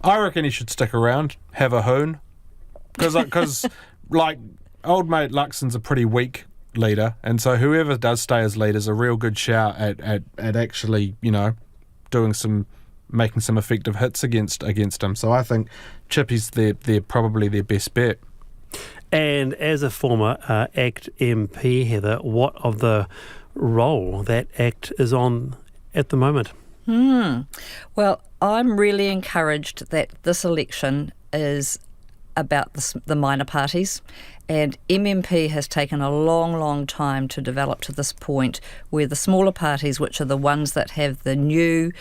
I reckon he should stick around, have a hoon, because like old mate Luxon's a pretty weak leader, and so whoever does stay as leader is a real good shout at actually, making some effective hits against him. So I think Chippy's they're probably their best bet. And as a former ACT MP, Heather, what of the role that ACT is on at the moment? Well, I'm really encouraged that this election is about the minor parties, and MMP has taken a long, long time to develop to this point where the smaller parties, which are the ones that have the new,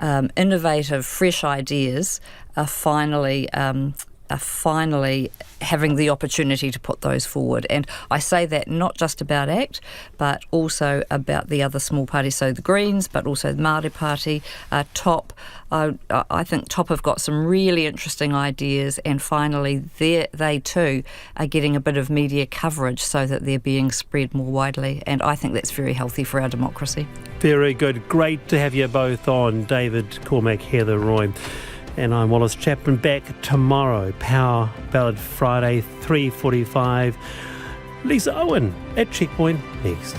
innovative, fresh ideas, are finally having the opportunity to put those forward. And I say that not just about ACT, but also about the other small parties, so the Greens, but also the Māori Party, TOP. I think TOP have got some really interesting ideas, and finally they too are getting a bit of media coverage so that they're being spread more widely, and I think that's very healthy for our democracy. Very good. Great to have you both on. David Cormack, Heather Roy. And I'm Wallace Chapman, back tomorrow. Power Ballad Friday, 3:45. Lisa Owen at Checkpoint next.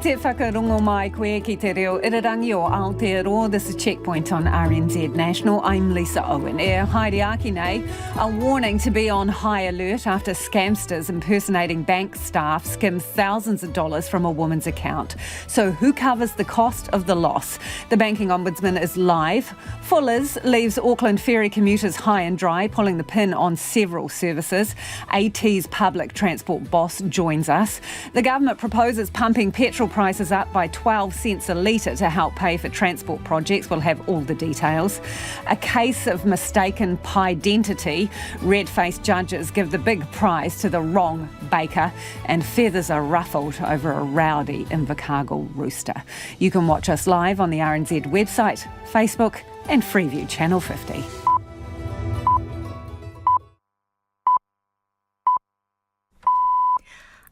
Te whakarongo mai koe ki te reo irarangi o Aotearoa. This is Checkpoint on RNZ National. I'm Lisa Owen. Haere aki nei, a warning to be on high alert after scamsters impersonating bank staff skim thousands of dollars from a woman's account. So who covers the cost of the loss? The banking Ombudsman is live. Fuller's leaves Auckland ferry commuters high and dry, pulling the pin on several services. AT's public transport boss joins us. The government proposes pumping petrol prices up by 12 cents a litre to help pay for transport projects. We'll have all the details. A case of mistaken pie-identity. Red-faced judges give the big prize to the wrong baker, and feathers are ruffled over a rowdy Invercargill rooster. You can watch us live on the RNZ website, Facebook and Freeview Channel 50.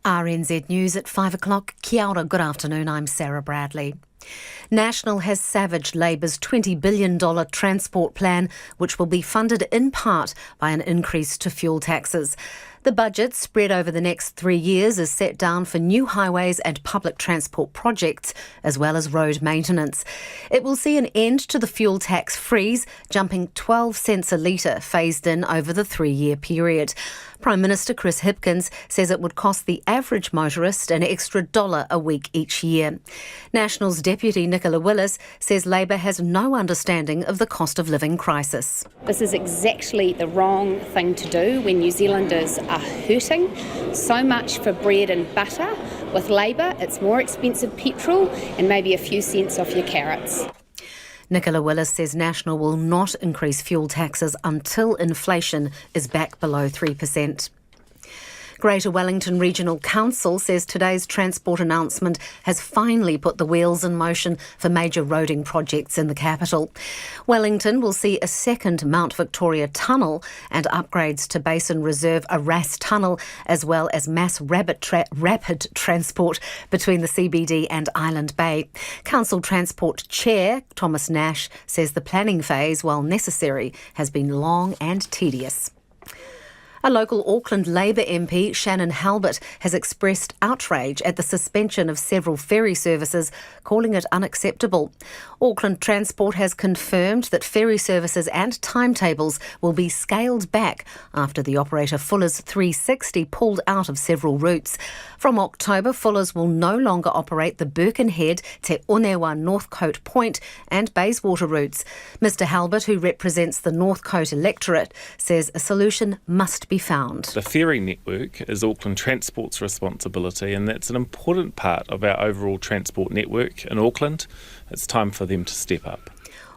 RNZ News at 5 o'clock. Kia ora, good afternoon, I'm Sarah Bradley. National has savaged Labour's $20 billion transport plan, which will be funded in part by an increase to fuel taxes. The budget, spread over the next 3 years, is set down for new highways and public transport projects, as well as road maintenance. It will see an end to the fuel tax freeze, jumping 12 cents a litre, phased in over the 3-year period. Prime Minister Chris Hipkins says it would cost the average motorist an extra $1 a week each year. National's Deputy Nicola Willis says Labour has no understanding of the cost of living crisis. This is exactly the wrong thing to do when New Zealanders are hurting so much for bread and butter. With Labour, it's more expensive petrol and maybe a few cents off your carrots. Nicola Willis says National will not increase fuel taxes until inflation is back below 3%. Greater Wellington Regional Council says today's transport announcement has finally put the wheels in motion for major roading projects in the capital. Wellington will see a second Mount Victoria tunnel and upgrades to Basin Reserve Arras Tunnel, as well as mass rapid transport between the CBD and Island Bay. Council Transport Chair Thomas Nash says the planning phase, while necessary, has been long and tedious. A local Auckland Labour MP, Shannon Halbert, has expressed outrage at the suspension of several ferry services, calling it unacceptable. Auckland Transport has confirmed that ferry services and timetables will be scaled back after the operator Fuller's 360 pulled out of several routes. From October, Fuller's will no longer operate the Birkenhead, Te Onewa Northcote Point and Bayswater routes. Mr Halbert, who represents the Northcote electorate, says a solution must be found. The ferry network is Auckland Transport's responsibility, and that's an important part of our overall transport network in Auckland. It's time for them to step up.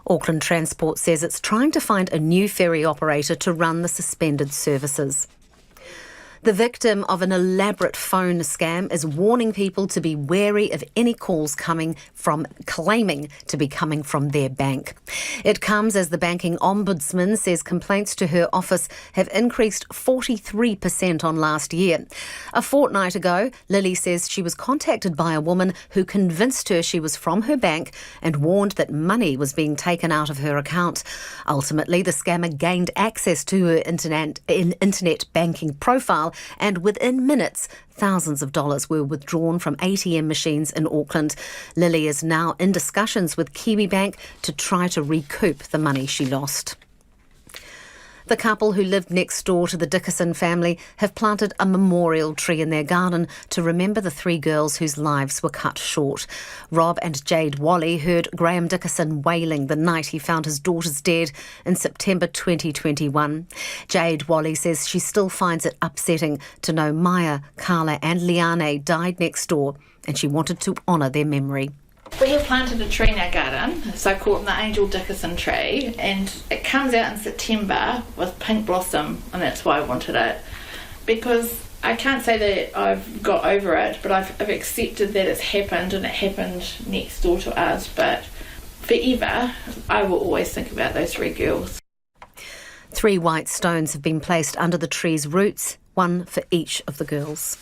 Auckland Transport says it's trying to find a new ferry operator to run the suspended services. The victim of an elaborate phone scam is warning people to be wary of any calls claiming to be coming from their bank. It comes as the banking Ombudsman says complaints to her office have increased 43% on last year. A fortnight ago, Lily says she was contacted by a woman who convinced her she was from her bank and warned that money was being taken out of her account. Ultimately, the scammer gained access to her internet banking profile, and within minutes, thousands of dollars were withdrawn from ATM machines in Auckland. Lily is now in discussions with Kiwi Bank to try to recoup the money she lost. The couple who lived next door to the Dickerson family have planted a memorial tree in their garden to remember the 3 girls whose lives were cut short. Rob and Jade Wally heard Graham Dickerson wailing the night he found his daughters dead in September 2021. Jade Wally says she still finds it upsetting to know Maya, Carla and Liane died next door, and she wanted to honour their memory. We have planted a tree in our garden, so I call it the Angel Dickerson tree, and it comes out in September with pink blossom, and that's why I wanted it. Because I can't say that I've got over it, but I've accepted that it's happened, and it happened next door to us, but forever I will always think about those 3 girls. 3 white stones have been placed under the tree's roots, one for each of the girls.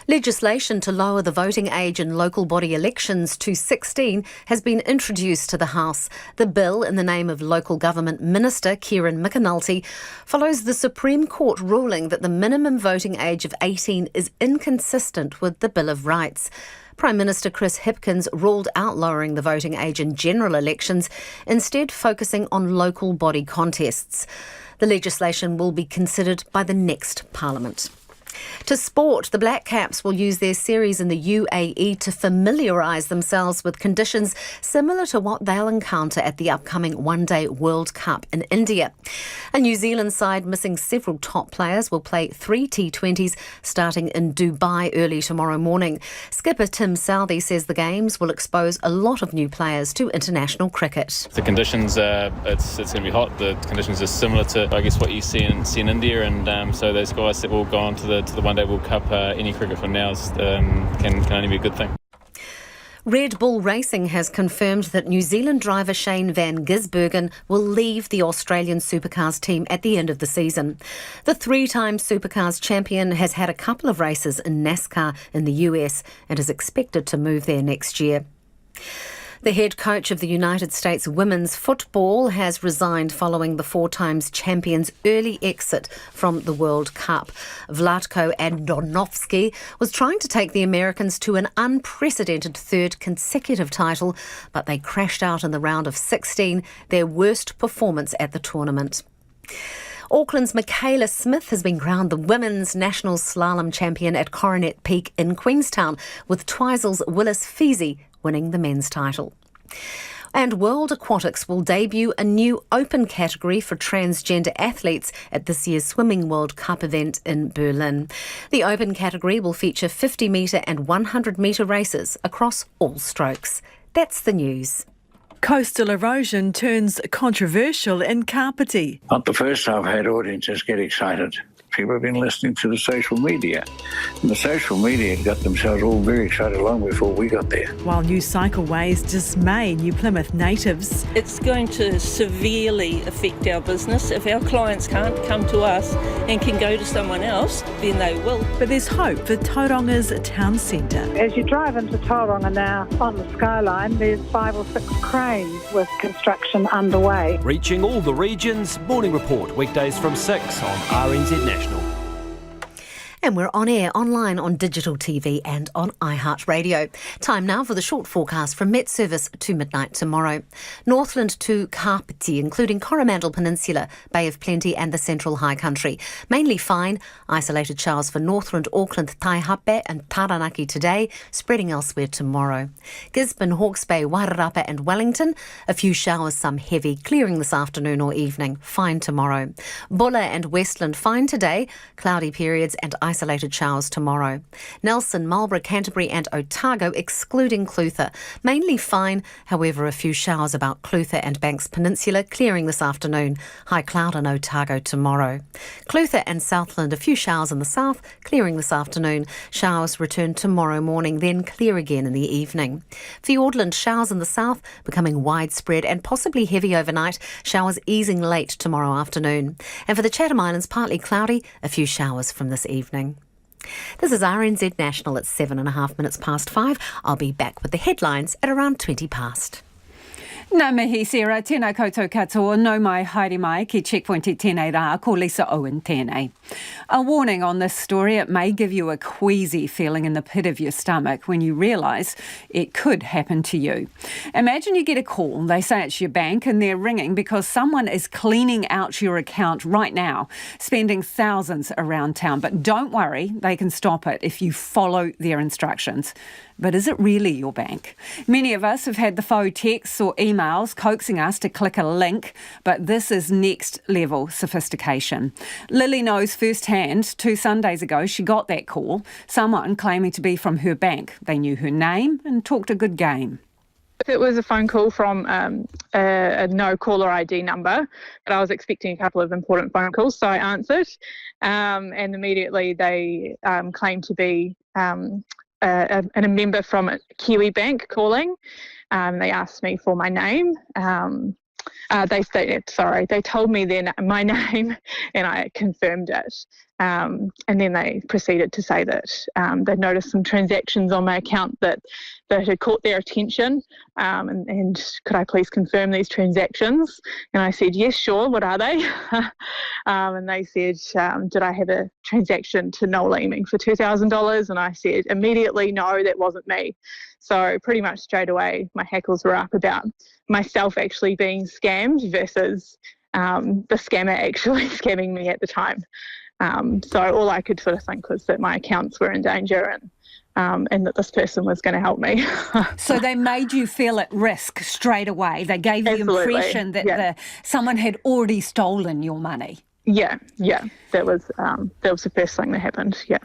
Legislation to lower the voting age in local body elections to 16 has been introduced to the House. The bill, in the name of Local Government Minister Kieran McAnulty, follows the Supreme Court ruling that the minimum voting age of 18 is inconsistent with the Bill of Rights. Prime Minister Chris Hipkins ruled out lowering the voting age in general elections, instead focusing on local body contests. The legislation will be considered by the next Parliament. To sport, the Black Caps will use their series in the UAE to familiarise themselves with conditions similar to what they'll encounter at the upcoming One-Day World Cup in India. A New Zealand side missing several top players will play 3 T20s starting in Dubai early tomorrow morning. Skipper Tim Southey says the games will expose a lot of new players to international cricket. The conditions, it's going to be hot. The conditions are similar to, I guess, what you see in India, and so those guys that will go on to the One-Day World Cup, any cricket from now can only be a good thing. Red Bull Racing has confirmed that New Zealand driver Shane van Gisbergen will leave the Australian Supercars team at the end of the season. The 3-time Supercars champion has had a couple of races in NASCAR in the US and is expected to move there next year. The head coach of the United States women's football has resigned following the 4-times champions' early exit from the World Cup. Vlatko Andonovski was trying to take the Americans to an unprecedented 3rd consecutive title, but they crashed out in the round of 16, their worst performance at the tournament. Auckland's Michaela Smith has been crowned the women's national slalom champion at Coronet Peak in Queenstown, with Twisel's Willis Feasy winning the men's title. And World Aquatics will debut a new open category for transgender athletes at this year's Swimming World Cup event in Berlin. The open category will feature 50-metre and 100-metre races across all strokes. That's the news. Coastal erosion turns controversial in Kapiti. Not the first I've had audiences get excited. People have been listening to the social media. And the social media got themselves all very excited long before we got there. While new cycleways dismay New Plymouth natives. It's going to severely affect our business. If our clients can't come to us and can go to someone else, then they will. But there's hope for Tauronga's town centre. As you drive into Tauranga now, on the skyline, there's 5 or 6 cranes with construction underway. Reaching all the regions, Morning Report, weekdays from 6 on RNZ National. And we're on air, online, on digital TV and on iHeartRadio. Time now for the short forecast from Met Service to midnight tomorrow. Northland to Kapiti, including Coromandel Peninsula, Bay of Plenty and the Central High Country. Mainly fine. Isolated showers for Northland, Auckland, Taihape and Taranaki today, spreading elsewhere tomorrow. Gisborne, Hawke's Bay, Wairarapa and Wellington. A few showers, some heavy, clearing this afternoon or evening. Fine tomorrow. Bulla and Westland, fine today. Cloudy periods and isolated isolated showers tomorrow. Nelson, Marlborough, Canterbury and Otago, excluding Clutha. Mainly fine, however, a few showers about Clutha and Banks Peninsula, clearing this afternoon. High cloud in Otago tomorrow. Clutha and Southland, a few showers in the south, clearing this afternoon. Showers return tomorrow morning, then clear again in the evening. Fiordland, showers in the south, becoming widespread and possibly heavy overnight. Showers easing late tomorrow afternoon. And for the Chatham Islands, partly cloudy, a few showers from this evening. This is RNZ National at 5:07 I'll be back with the headlines at around 20 past. Nā mihi Sarah, tēnā koutou katoa, no mai haere mai ki Checkpoint I tēnei rā, ko Lisa Owen tēnei. A warning on this story, it may give you a queasy feeling in the pit of your stomach when you realise it could happen to you. Imagine you get a call, they say it's your bank and they're ringing because someone is cleaning out your account right now, spending thousands around town. But don't worry, they can stop it if you follow their instructions. But is it really your bank? Many of us have had the faux texts or emails coaxing us to click a link, but this is next level sophistication. Lily knows firsthand 2 Sundays ago she got that call, someone claiming to be from her bank. They knew her name and talked a good game. It was a phone call from a no caller ID number, but I was expecting a couple of important phone calls, so I answered, and immediately they claimed to be a member from a Kiwi bank calling. They asked me for my name. They told me my name, and I confirmed it. And then they proceeded to say that they'd noticed some transactions on my account that had caught their attention, and could I please confirm these transactions? And I said, yes, sure, what are they? And they said, did I have a transaction to Noel Leeming for $2,000? And I said immediately, no, that wasn't me. So pretty much straight away, my hackles were up about myself actually being scammed versus the scammer actually scamming me at the time. So all I could sort of think was that my accounts were in danger and that this person was going to help me. So they made you feel at risk straight away. They gave you the impression that someone had already stolen your money. Yeah. That was the first thing that happened, yeah.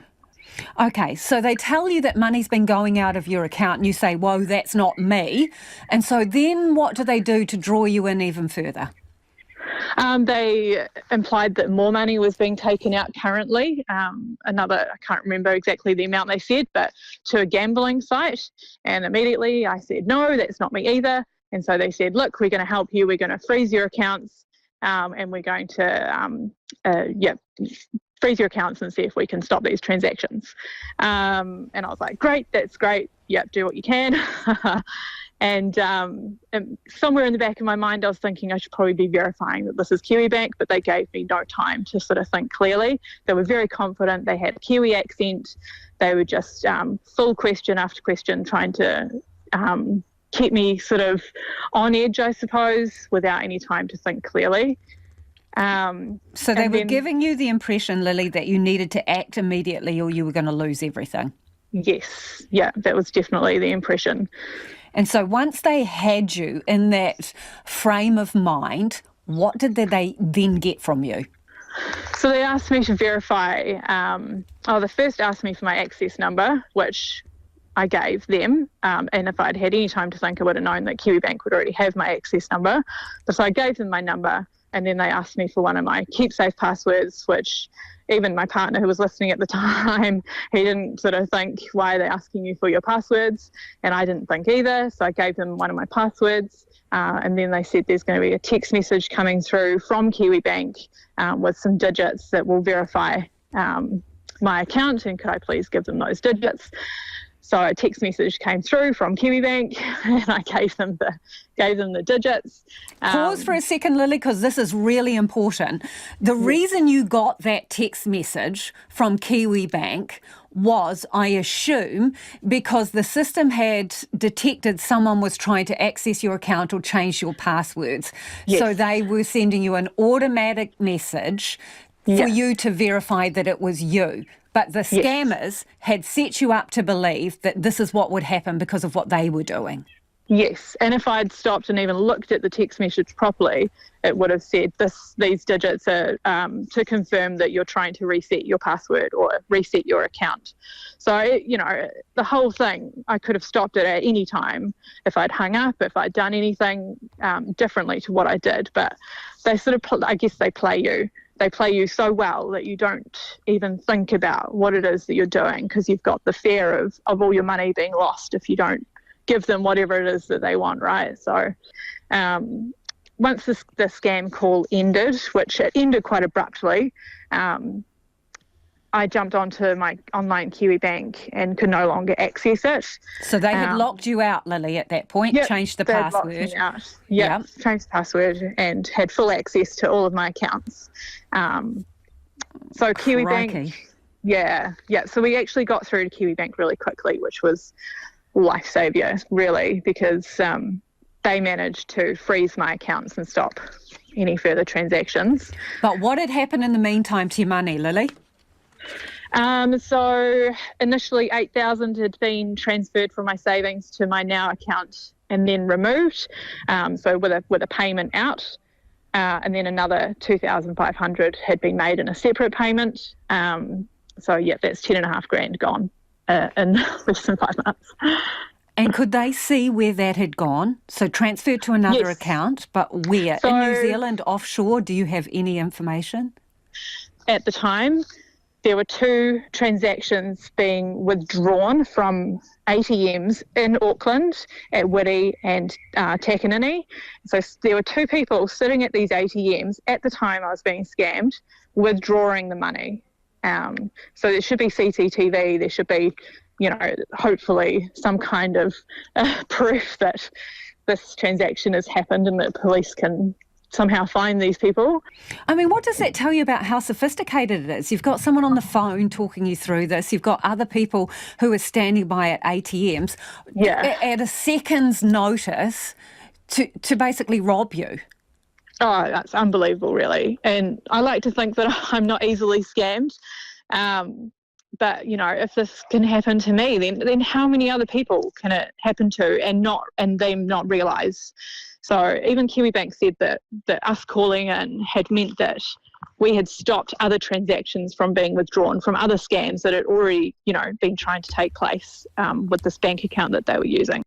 Okay, so they tell you that money's been going out of your account and you say, whoa, that's not me. And so then what do they do to draw you in even further? They implied that more money was being taken out currently. I can't remember exactly the amount they said, but to a gambling site. And immediately I said, no, that's not me either. And so they said, look, we're going to help you. We're going to freeze your accounts, and we're going to, freeze your accounts and see if we can stop these transactions. And I was like, great, that's great. Yep, do what you can. And somewhere in the back of my mind, I was thinking I should probably be verifying that this is Kiwi Bank, but they gave me no time to sort of think clearly. They were very confident. They had a Kiwi accent. They were just full question after question, trying to keep me sort of on edge, I suppose, without any time to think clearly. So they were giving you the impression, Lily, that you needed to act immediately or you were going to lose everything. Yes, yeah, that was definitely the impression. And so once they had you in that frame of mind, what did they then get from you? So they asked me to verify, they first asked me for my access number, which I gave them, and if I'd had any time to think, I would have known that Kiwi Bank would already have my access number. So I gave them my number, and then they asked me for one of my keep-safe passwords, which even my partner who was listening at the time, he didn't sort of think, why are they asking you for your passwords? And I didn't think either, so I gave them one of my passwords. And then they said there's going to be a text message coming through from Kiwi Bank with some digits that will verify my account, and could I please give them those digits? So a text message came through from Kiwi Bank, and I gave them the digits. Pause for a second, Lily, because this is really important. The reason you got that text message from Kiwi Bank was, I assume, because the system had detected someone was trying to access your account or change your passwords. Yes. So they were sending you an automatic message for you to verify that it was you. But the scammers had set you up to believe that this is what would happen because of what they were doing. Yes, and if I'd stopped and even looked at the text message properly, it would have said these digits are to confirm that you're trying to reset your password or reset your account. So, the whole thing, I could have stopped it at any time if I'd hung up, if I'd done anything differently to what I did. But they sort of, I guess they play you. They play you so well that you don't even think about what it is that you're doing, because you've got the fear of all your money being lost if you don't give them whatever it is that they want, right? So once the scam call ended, which it ended quite abruptly, I jumped onto my online Kiwi bank and could no longer access it. So they had locked you out, Lily, at that point, changed the password. Changed the password and had full access to all of my accounts. So Kiwi Bank, so we actually got through to Kiwi Bank really quickly, which was lifesaver, really, because they managed to freeze my accounts and stop any further transactions. But what had happened in the meantime to your money, Lily? So initially 8,000 had been transferred from my savings to my Now account and then removed, so with a payment out, and then another 2,500 had been made in a separate payment. That's 10.5 grand gone in less than 5 months. And could they see where that had gone? So transferred to another account, but where? In New Zealand, offshore, do you have any information? At the time, there were 2 transactions being withdrawn from ATMs in Auckland at Wiri and Takanini. So there were 2 people sitting at these ATMs at the time I was being scammed, withdrawing the money. So there should be CCTV, there should be, hopefully some kind of proof that this transaction has happened and that police can somehow find these people. I mean, what does that tell you about how sophisticated it is? You've got someone on the phone talking you through this. You've got other people who are standing by at ATMs at a second's notice to basically rob you. Oh, that's unbelievable, really. And I like to think that I'm not easily scammed. But, if this can happen to me, then how many other people can it happen to and them not realise? So even Kiwi Bank said that us calling in had meant that we had stopped other transactions from being withdrawn from other scams that had already, been trying to take place with this bank account that they were using.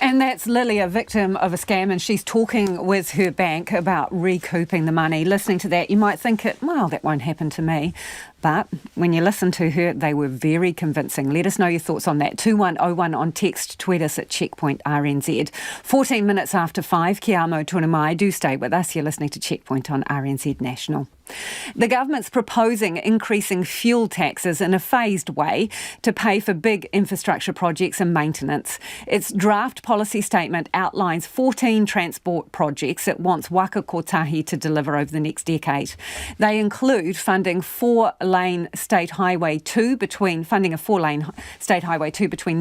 And that's Lily, a victim of a scam, and she's talking with her bank about recouping the money. Listening to that, you might think, that won't happen to me. But when you listen to her, they were very convincing. Let us know your thoughts on that. 2101 on text, tweet us at Checkpoint RNZ. 14 minutes after 5, Kia amo tōna mai. Do stay with us. You're listening to Checkpoint on RNZ National. The government's proposing increasing fuel taxes in a phased way to pay for big infrastructure projects and maintenance. Its draft policy statement outlines 14 transport projects it wants Waka Kotahi to deliver over the next decade. They include funding 4-lane State Highway 2 between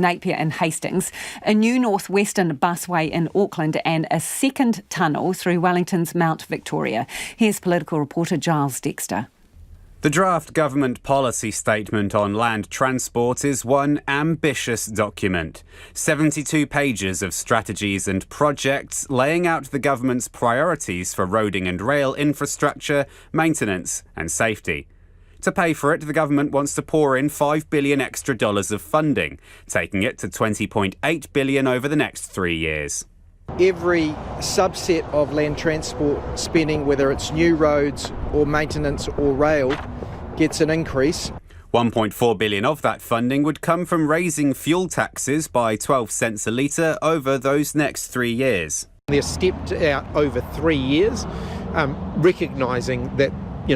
Napier and Hastings, a new Northwestern busway in Auckland, and a second tunnel through Wellington's Mount Victoria. Here's political reporter Giles Dexter. The draft government policy statement on land transport is one ambitious document. 72 pages of strategies and projects laying out the government's priorities for roading and rail infrastructure, maintenance and safety. To pay for it, the government wants to pour in $5 billion extra of funding, taking it to $20.8 billion over the next 3 years. Every subset of land transport spending, whether it's new roads or maintenance or rail, gets an increase. $1.4 billion of that funding would come from raising fuel taxes by 12 cents a litre over those next 3 years. They're stepped out over 3 years, recognising that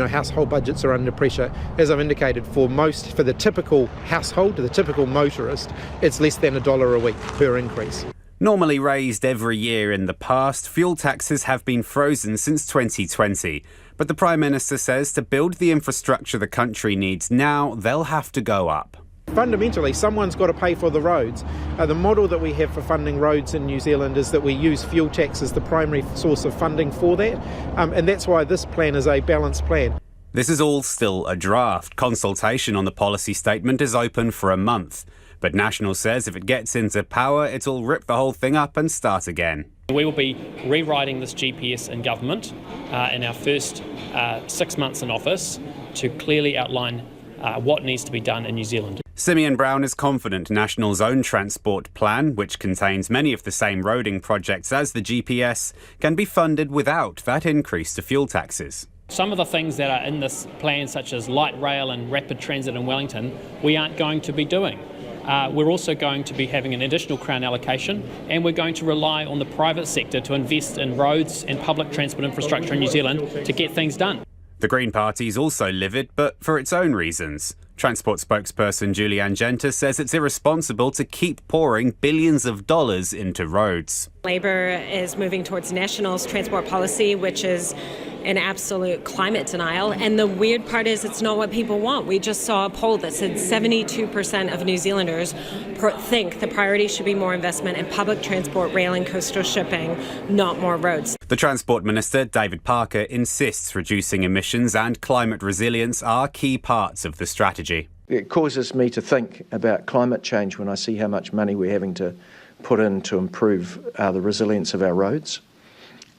household budgets are under pressure. As I've indicated, for the typical household, the typical motorist, it's less than $1 a week per increase. Normally raised every year in the past, fuel taxes have been frozen since 2020. But the Prime Minister says to build the infrastructure the country needs now, they'll have to go up. Fundamentally, someone's got to pay for the roads. The model that we have for funding roads in New Zealand is that we use fuel tax as the primary source of funding for that, and that's why this plan is a balanced plan. This is all still a draft. Consultation on the policy statement is open for a month. But National says if it gets into power, it'll rip the whole thing up and start again. We will be rewriting this GPS in government in our first 6 months in office to clearly outline what needs to be done in New Zealand. Simeon Brown is confident National's own transport plan, which contains many of the same roading projects as the GPS, can be funded without that increase to fuel taxes. Some of the things that are in this plan, such as light rail and rapid transit in Wellington, we aren't going to be doing. We're also going to be having an additional Crown allocation, and we're going to rely on the private sector to invest in roads and public transport infrastructure in New Zealand to get things done. The Green Party's also livid, but for its own reasons. Transport spokesperson Julianne Genter says it's irresponsible to keep pouring billions of dollars into roads. Labor is moving towards National's transport policy, which is an absolute climate denial. And the weird part is it's not what people want. We just saw a poll that said 72% of New Zealanders think the priority should be more investment in public transport, rail and coastal shipping, not more roads. The Transport Minister, David Parker, insists reducing emissions and climate resilience are key parts of the strategy. It causes me to think about climate change when I see how much money we're having to put in to improve the resilience of our roads.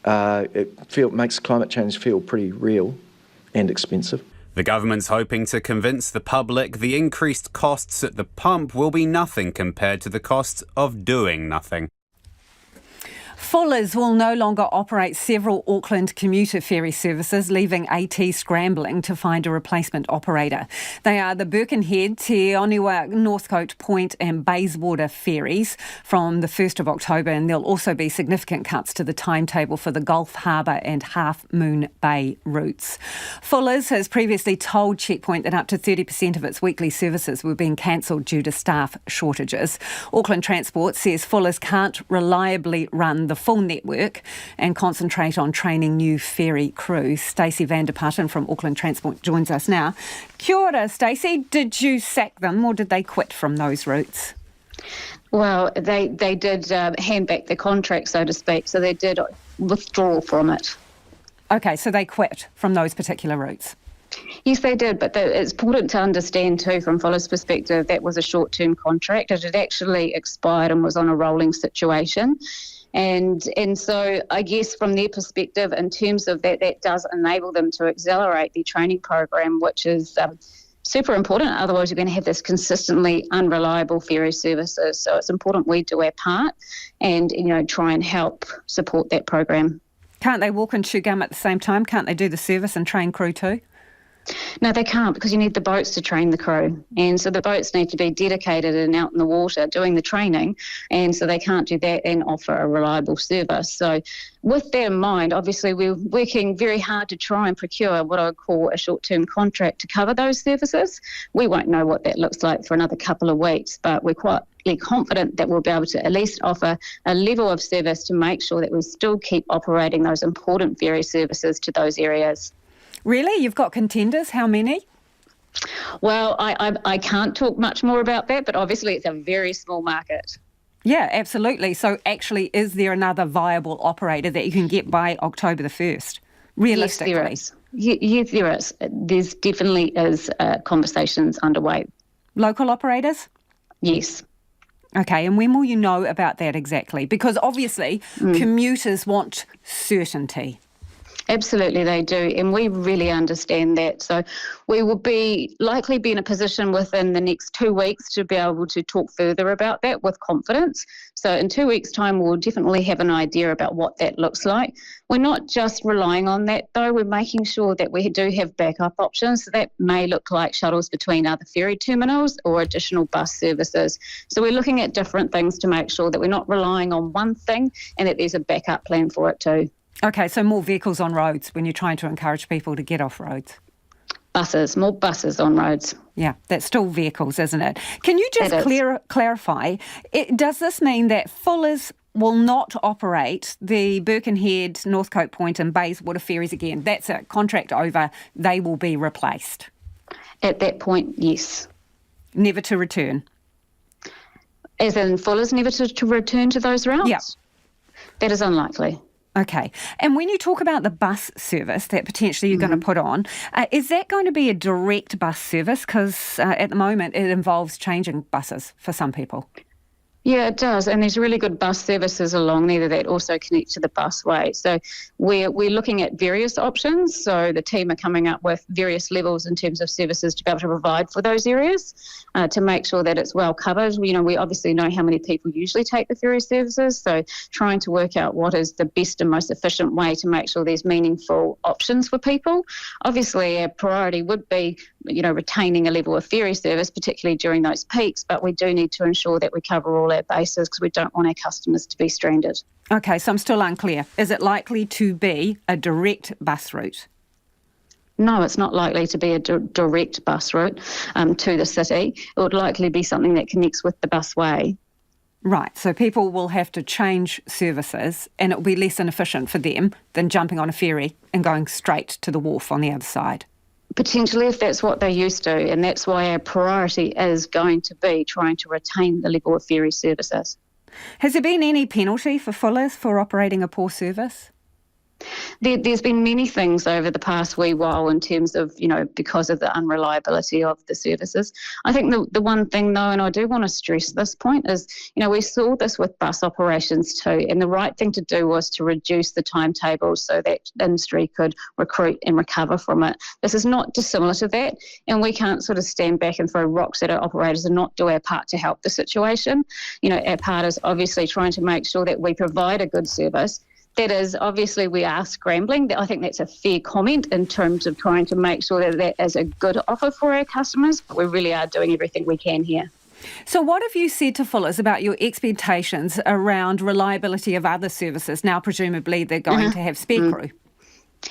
It makes climate change feel pretty real and expensive. The government's hoping to convince the public the increased costs at the pump will be nothing compared to the cost of doing nothing. Fullers will no longer operate several Auckland commuter ferry services, leaving AT scrambling to find a replacement operator. They are the Birkenhead, Te Oniwa, Northcote Point and Bayswater ferries from the 1st of October, and there'll also be significant cuts to the timetable for the Gulf Harbour and Half Moon Bay routes. Fullers has previously told Checkpoint that up to 30% of its weekly services were being cancelled due to staff shortages. Auckland Transport says Fullers can't reliably run the full network and concentrate on training new ferry crew. Stacey van der Putten from Auckland Transport joins us now. Kia ora, Stacey. Did you sack them or did they quit from those routes? Well, they did hand back the contract, so to speak, so they did withdraw from it. Okay, so they quit from those particular routes? Yes, they did, but it's important to understand too, from Fuller's perspective, that was a short-term contract. It had actually expired and was on a rolling situation. And so I guess from their perspective, in terms of that does enable them to accelerate the training program, which is super important. Otherwise, you're going to have this consistently unreliable ferry services. So it's important we do our part and, try and help support that program. Can't they walk and chew gum at the same time? Can't they do the service and train crew too? No, they can't, because you need the boats to train the crew. And so the boats need to be dedicated and out in the water doing the training. And so they can't do that and offer a reliable service. So with that in mind, obviously we're working very hard to try and procure what I would call a short-term contract to cover those services. We won't know what that looks like for another couple of weeks, but we're quite confident that we'll be able to at least offer a level of service to make sure that we still keep operating those important ferry services to those areas. Really? You've got contenders? How many? Well, I can't talk much more about that, but obviously it's a very small market. Yeah, absolutely. So actually, is there another viable operator that you can get by October the 1st, realistically? Yes, there is. Yes, there is. There's definitely is conversations underway. Local operators? Yes. Okay, and when will you know about that exactly? Because obviously commuters want certainty. Absolutely, they do, and we really understand that. So we will likely be in a position within the next 2 weeks to be able to talk further about that with confidence. So in 2 weeks' time, we'll definitely have an idea about what that looks like. We're not just relying on that, though. We're making sure that we do have backup options. So that may look like shuttles between other ferry terminals or additional bus services. So we're looking at different things to make sure that we're not relying on one thing and that there's a backup plan for it too. Okay, so more vehicles on roads when you're trying to encourage people to get off roads. More buses on roads. Yeah, that's still vehicles, isn't it? Can you just clarify, does this mean that Fullers will not operate the Birkenhead, Northcote Point and Bayswater ferries again? That's a contract over, they will be replaced? At that point, yes. Never to return? As in Fullers never to return to those routes? Yeah. That is unlikely. Okay. And when you talk about the bus service that potentially you're going to put on, is that going to be a direct bus service? Because at the moment it involves changing buses for some people. Yeah, it does, and there's really good bus services along there that also connect to the busway. So we're looking at various options. So the team are coming up with various levels in terms of services to be able to provide for those areas to make sure that it's well covered. You know, we obviously know how many people usually take the ferry services, so trying to work out what is the best and most efficient way to make sure there's meaningful options for people. Obviously, our priority would be, you know, retaining a level of ferry service, particularly during those peaks, but we do need to ensure that we cover all our bases because we don't want our customers to be stranded. Okay, so I'm still unclear. Is it likely to be a direct bus route? No, it's not likely to be a direct bus route to the city. It would likely be something that connects with the busway. Right, so people will have to change services and it will be less inefficient for them than jumping on a ferry and going straight to the wharf on the other side. Potentially, if that's what they're used to, and that's why our priority is going to be trying to retain the level of ferry services. Has there been any penalty for Fullers for operating a poor service? There's been many things over the past wee while in terms of, you know, because of the unreliability of the services. I think the one thing, though, and I do want to stress this point, is, you know, we saw this with bus operations too, and the right thing to do was to reduce the timetables so that the industry could recruit and recover from it. This is not dissimilar to that, and we can't sort of stand back and throw rocks at our operators and not do our part to help the situation. You know, our part is obviously trying to make sure that we provide a good service. That is, obviously, we are scrambling. I think that's a fair comment in terms of trying to make sure that that is a good offer for our customers, but we really are doing everything we can here. So what have you said to Fullers about your expectations around reliability of other services? Now, presumably, they're going to have spare crew.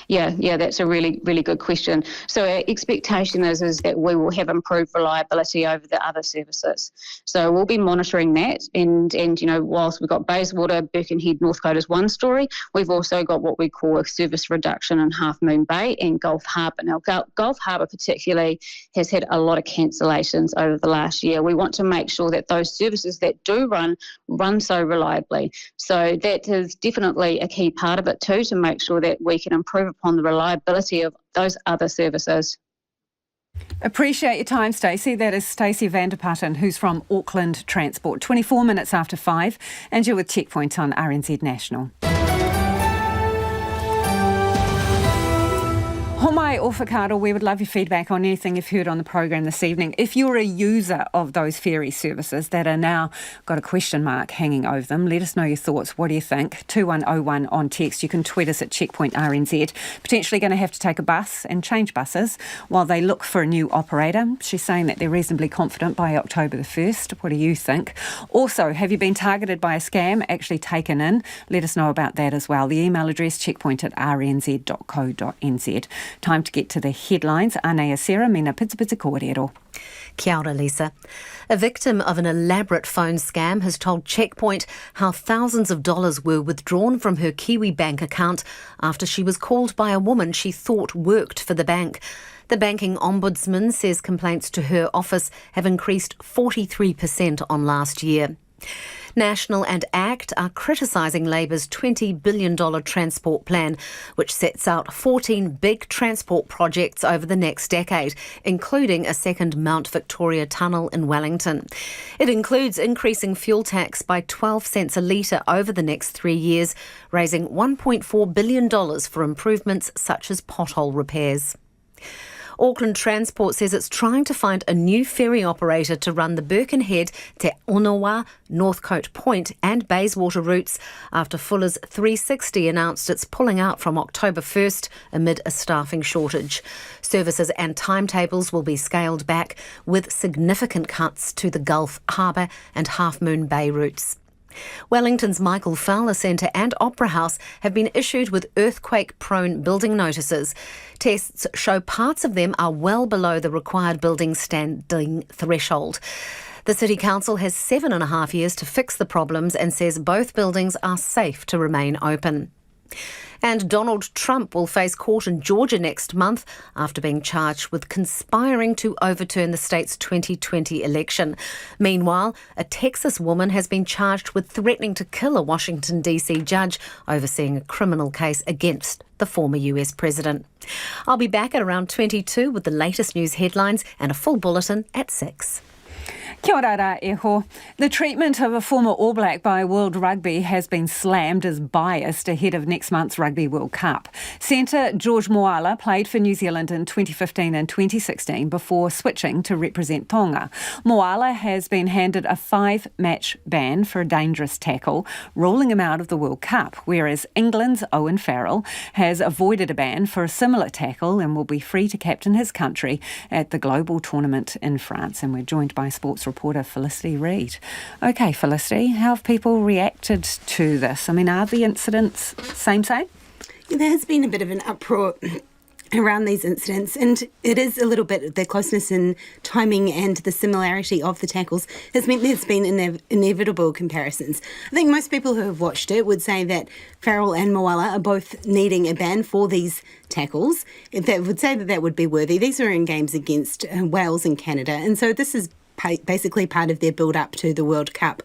Yeah, that's a really, really good question. So our expectation is that we will have improved reliability over the other services. So we'll be monitoring that, and you know, whilst we've got Bayswater, Birkenhead, Northcote is one story, we've also got what we call a service reduction in Half Moon Bay and Gulf Harbour. Now, Gulf Harbour particularly has had a lot of cancellations over the last year. We want to make sure that those services that do run so reliably. So that is definitely a key part of it too, to make sure that we can improve upon the reliability of those other services. Appreciate your time, Stacey. That is Stacey Vanderputten, who's from Auckland Transport. 24 minutes after 5, and you're with Checkpoint on RNZ National. Homai o whakaaro, we would love your feedback on anything you've heard on the program this evening. If you're a user of those ferry services that are now got a question mark hanging over them, let us know your thoughts. What do you think? 2101 on text. You can tweet us at Checkpoint RNZ. Potentially going to have to take a bus and change buses while they look for a new operator. She's saying that they're reasonably confident by October the 1st. What do you think? Also, have you been targeted by a scam actually taken in? Let us know about that as well. The email address, checkpoint@rnz.co.nz. Time to get to the headlines. Anea Sarah, mina pizza kōrero. Kia ora, Lisa. A victim of an elaborate phone scam has told Checkpoint how thousands of dollars were withdrawn from her Kiwi bank account after she was called by a woman she thought worked for the bank. The banking ombudsman says complaints to her office have increased 43% on last year. National and ACT are criticising Labour's $20 billion transport plan, which sets out 14 big transport projects over the next decade, including a second Mount Victoria tunnel in Wellington. It includes increasing fuel tax by 12 cents a litre over the next 3 years, raising $1.4 billion for improvements such as pothole repairs. Auckland Transport says it's trying to find a new ferry operator to run the Birkenhead, Te Onawa, Northcote Point and Bayswater routes after Fuller's 360 announced it's pulling out from October 1st amid a staffing shortage. Services and timetables will be scaled back with significant cuts to the Gulf Harbour and Half Moon Bay routes. Wellington's Michael Fowler Centre and Opera House have been issued with earthquake-prone building notices. Tests show parts of them are well below the required building standing threshold. The City Council has 7.5 years to fix the problems and says both buildings are safe to remain open. And Donald Trump will face court in Georgia next month after being charged with conspiring to overturn the state's 2020 election. Meanwhile, a Texas woman has been charged with threatening to kill a Washington DC judge overseeing a criminal case against the former US president. I'll be back at around 22 with the latest news headlines and a full bulletin at 6. Kia ora rā e ho. The treatment of a former All Black by World Rugby has been slammed as biased ahead of next month's Rugby World Cup. Centre George Moala played for New Zealand in 2015 and 2016 before switching to represent Tonga. Moala has been handed a 5-match ban for a dangerous tackle, ruling him out of the World Cup, whereas England's Owen Farrell has avoided a ban for a similar tackle and will be free to captain his country at the global tournament in France. And we're joined by sports reporter Felicity Reid. Okay, Felicity, how have people reacted to this? I mean, are the incidents same? There has been a bit of an uproar around these incidents, and it is a little bit the closeness in timing and the similarity of the tackles has meant there's been inevitable comparisons. I think most people who have watched it would say that Farrell and Moala are both needing a ban for these tackles. They would say that that would be worthy. These are in games against Wales and Canada, and so this is basically part of their build-up to the World Cup.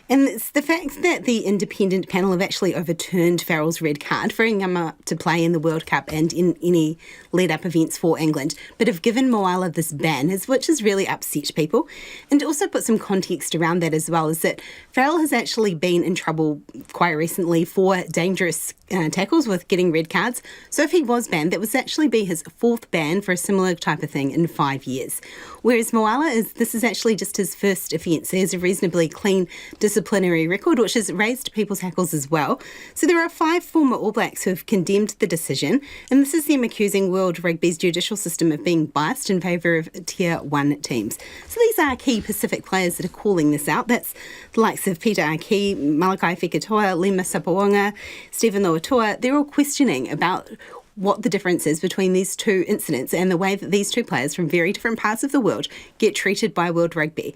And it's the fact that the independent panel have actually overturned Farrell's red card, freeing him up to play in the World Cup and in any lead-up events for England, but have given Moala this ban, which has really upset people. And to also put some context around that as well, is that Farrell has actually been in trouble quite recently for dangerous tackles with getting red cards. So if he was banned, that would actually be his 4th ban for a similar type of thing in 5 years. Whereas Moala, this is actually just his first offence. He has a reasonably clean disciplinary record, which has raised people's hackles as well. So there are 5 former All Blacks who have condemned the decision, and this is them accusing World Rugby's judicial system of being biased in favour of Tier 1 teams. So these are key Pacific players that are calling this out. That's the likes of Peter Aki, Malakai Fekitoa, Lima Sapawanga, Stephen Loatua. They're all questioning about what the difference is between these two incidents and the way that these two players from very different parts of the world get treated by World Rugby.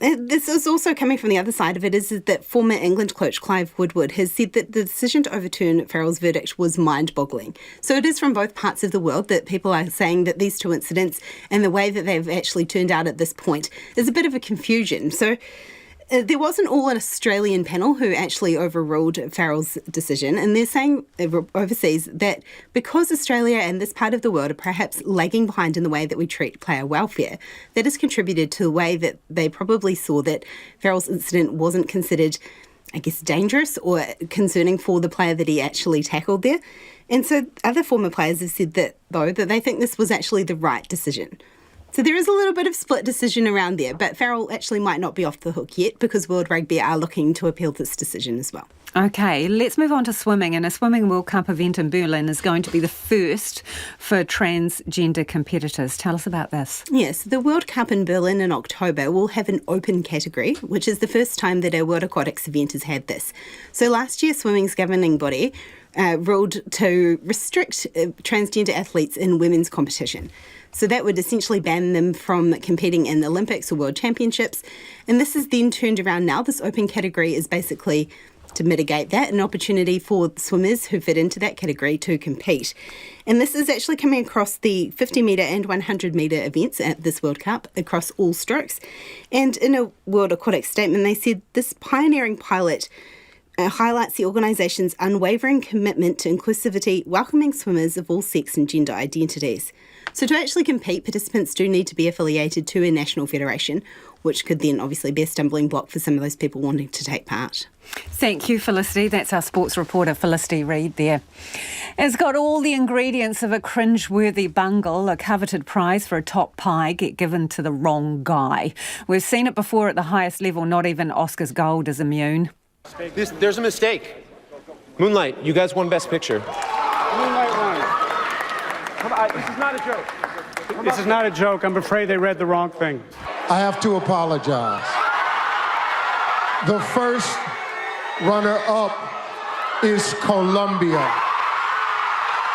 This is also coming from the other side of it, is that former England coach Clive Woodward has said that the decision to overturn Farrell's verdict was mind-boggling. So it is from both parts of the world that people are saying that these two incidents and the way that they've actually turned out at this point is a bit of a confusion. So there was an all-Australian panel who actually overruled Farrell's decision, and they're saying overseas that because Australia and this part of the world are perhaps lagging behind in the way that we treat player welfare, that has contributed to the way that they probably saw that Farrell's incident wasn't considered, I guess, dangerous or concerning for the player that he actually tackled there. And so other former players have said that, though, that they think this was actually the right decision. So there is a little bit of split decision around there, but Farrell actually might not be off the hook yet because World Rugby are looking to appeal this decision as well. Okay, let's move on to swimming. And a Swimming World Cup event in Berlin is going to be the first for transgender competitors. Tell us about this. Yes, the World Cup in Berlin in October will have an open category, which is the first time that a World Aquatics event has had this. So last year, swimming's governing body ruled to restrict transgender athletes in women's competition. So that would essentially ban them from competing in the Olympics or World Championships. And this is then turned around now. This open category is basically to mitigate that, an opportunity for swimmers who fit into that category to compete. And this is actually coming across the 50-metre and 100-metre events at this World Cup across all strokes. And in a World Aquatics statement, they said this pioneering pilot highlights the organisation's unwavering commitment to inclusivity, welcoming swimmers of all sex and gender identities. So to actually compete, participants do need to be affiliated to a national federation, which could then obviously be a stumbling block for some of those people wanting to take part. Thank you, Felicity. That's our sports reporter, Felicity Reid there. It's got all the ingredients of a cringe-worthy bungle. A coveted prize for a top pie get given to the wrong guy. We've seen it before at the highest level. Not even Oscar's gold is immune. There's a mistake. Moonlight, you guys won Best Picture. Moonlight won. Come on, this is not a joke. This is not a joke. I'm afraid they read the wrong thing. I have to apologize. The first runner-up is Colombia.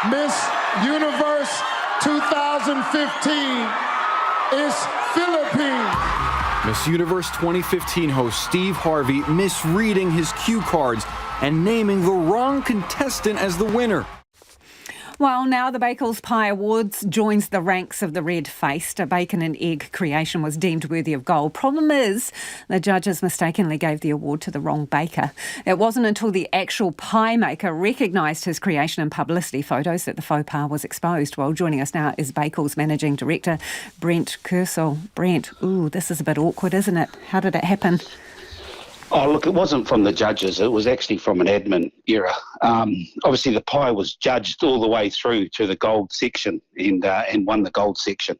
Miss Universe 2015 is Philippines. Miss Universe 2015 host Steve Harvey misreading his cue cards and naming the wrong contestant as the winner. Well, now the Bakels Pie Awards joins the ranks of the red-faced. A bacon and egg creation was deemed worthy of gold. Problem is, the judges mistakenly gave the award to the wrong baker. It wasn't until the actual pie maker recognised his creation in publicity photos that the faux pas was exposed. Well, joining us now is Bakels Managing Director Brent Kersell. Brent, this is a bit awkward, isn't it? How did it happen? Oh, look, it wasn't from the judges. It was actually from an admin error. Obviously, the pie was judged all the way through to the gold section and won the gold section.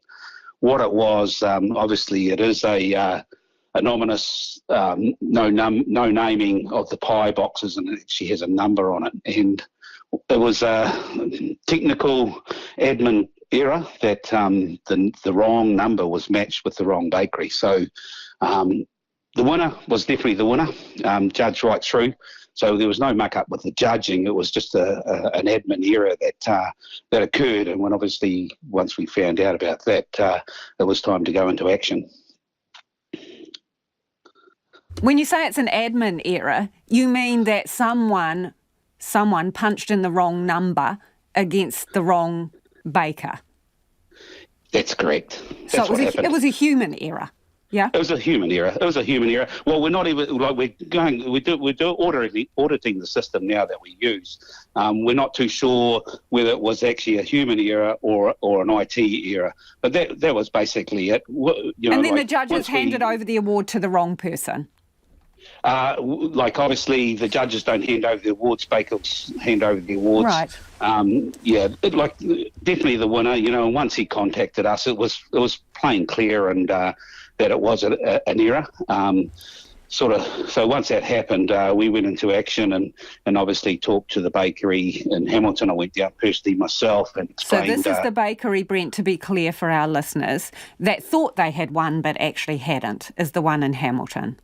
What it was, obviously, it is a anonymous, no naming of the pie boxes, and it actually has a number on it. And it was a technical admin error that the wrong number was matched with the wrong bakery. So the winner was definitely the winner, judged right through. So there was no muck up with the judging. It was just an admin error that occurred. And once we found out about that, it was time to go into action. When you say it's an admin error, you mean that someone punched in the wrong number against the wrong baker? That's correct. So it was a human error. Yeah, it was a human error. Well, we're not even we're auditing the system now that we use. We're not too sure whether it was actually a human error or an IT error. But that was basically it. And then the judges handed over the award to the wrong person. Obviously the judges don't hand over the awards, bakers hand over the awards. Right. Definitely the winner. And once he contacted us, it was plain clear and. That it was an error. So once that happened, we went into action and obviously talked to the bakery in Hamilton. I went down personally myself and explained. So this is the bakery, Brent, to be clear for our listeners, that thought they had won but actually hadn't, is the one in Hamilton.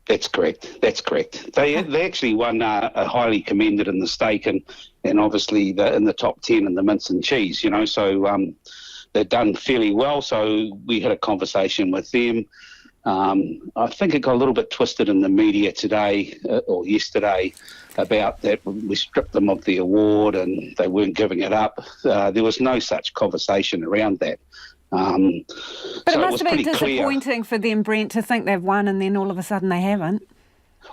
That's correct. They actually won a highly commended in the steak and obviously in the top 10 in the mince and cheese, so they've done fairly well. So we had a conversation with them. I think it got a little bit twisted in the media today or yesterday about that we stripped them of the award and they weren't giving it up. There was no such conversation around that. But it must have been disappointing for them, Brent, to think they've won and then all of a sudden they haven't.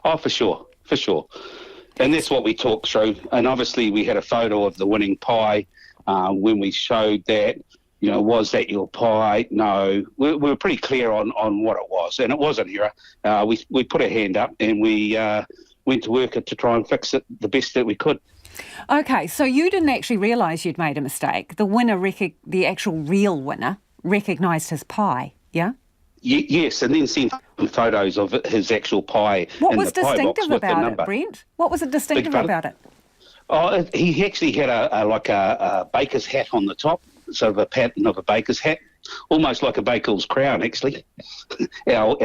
Oh, for sure. And that's what we talked through. And obviously we had a photo of the winning pie when we showed that. Was that your pie? No. We were pretty clear on what it was, and it was an error. We put a hand up and we went to work to try and fix it the best that we could. Okay, so you didn't actually realise you'd made a mistake. The winner, the actual real winner, recognised his pie, yeah? Yes, and then sent photos of his actual pie. What was distinctive about it, Brent? What was distinctive about it? Oh, he actually had a baker's hat on the top. Sort of a pattern of a baker's hat, almost like a baker's crown, actually. Our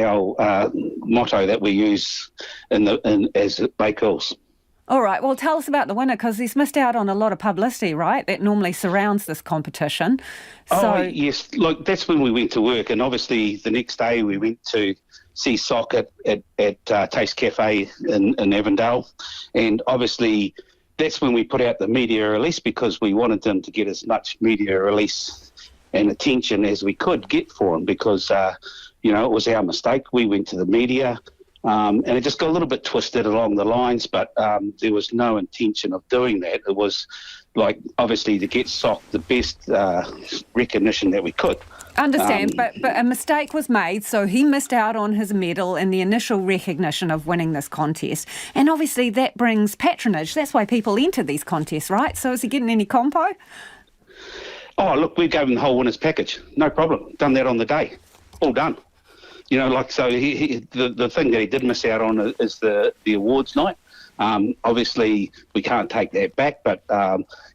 motto that we use as bakers. All right, well, tell us about the winner, because he's missed out on a lot of publicity, right? That normally surrounds this competition. Yes, that's when we went to work, and obviously the next day we went to see Sock at Taste Cafe in Avondale, and obviously that's when we put out the media release because we wanted them to get as much media release and attention as we could get for them because, it was our mistake. We went to the media and it just got a little bit twisted along the lines, but there was no intention of doing that. It was obviously to get SOC the best recognition that we could. Understand, but a mistake was made, so he missed out on his medal in the initial recognition of winning this contest. And obviously that brings patronage. That's why people enter these contests, right? So is he getting any compo? Oh, look, we gave him the whole winner's package. No problem. Done that on the day. All done. So the thing that he did miss out on is the awards night. Obviously, we can't take that back, but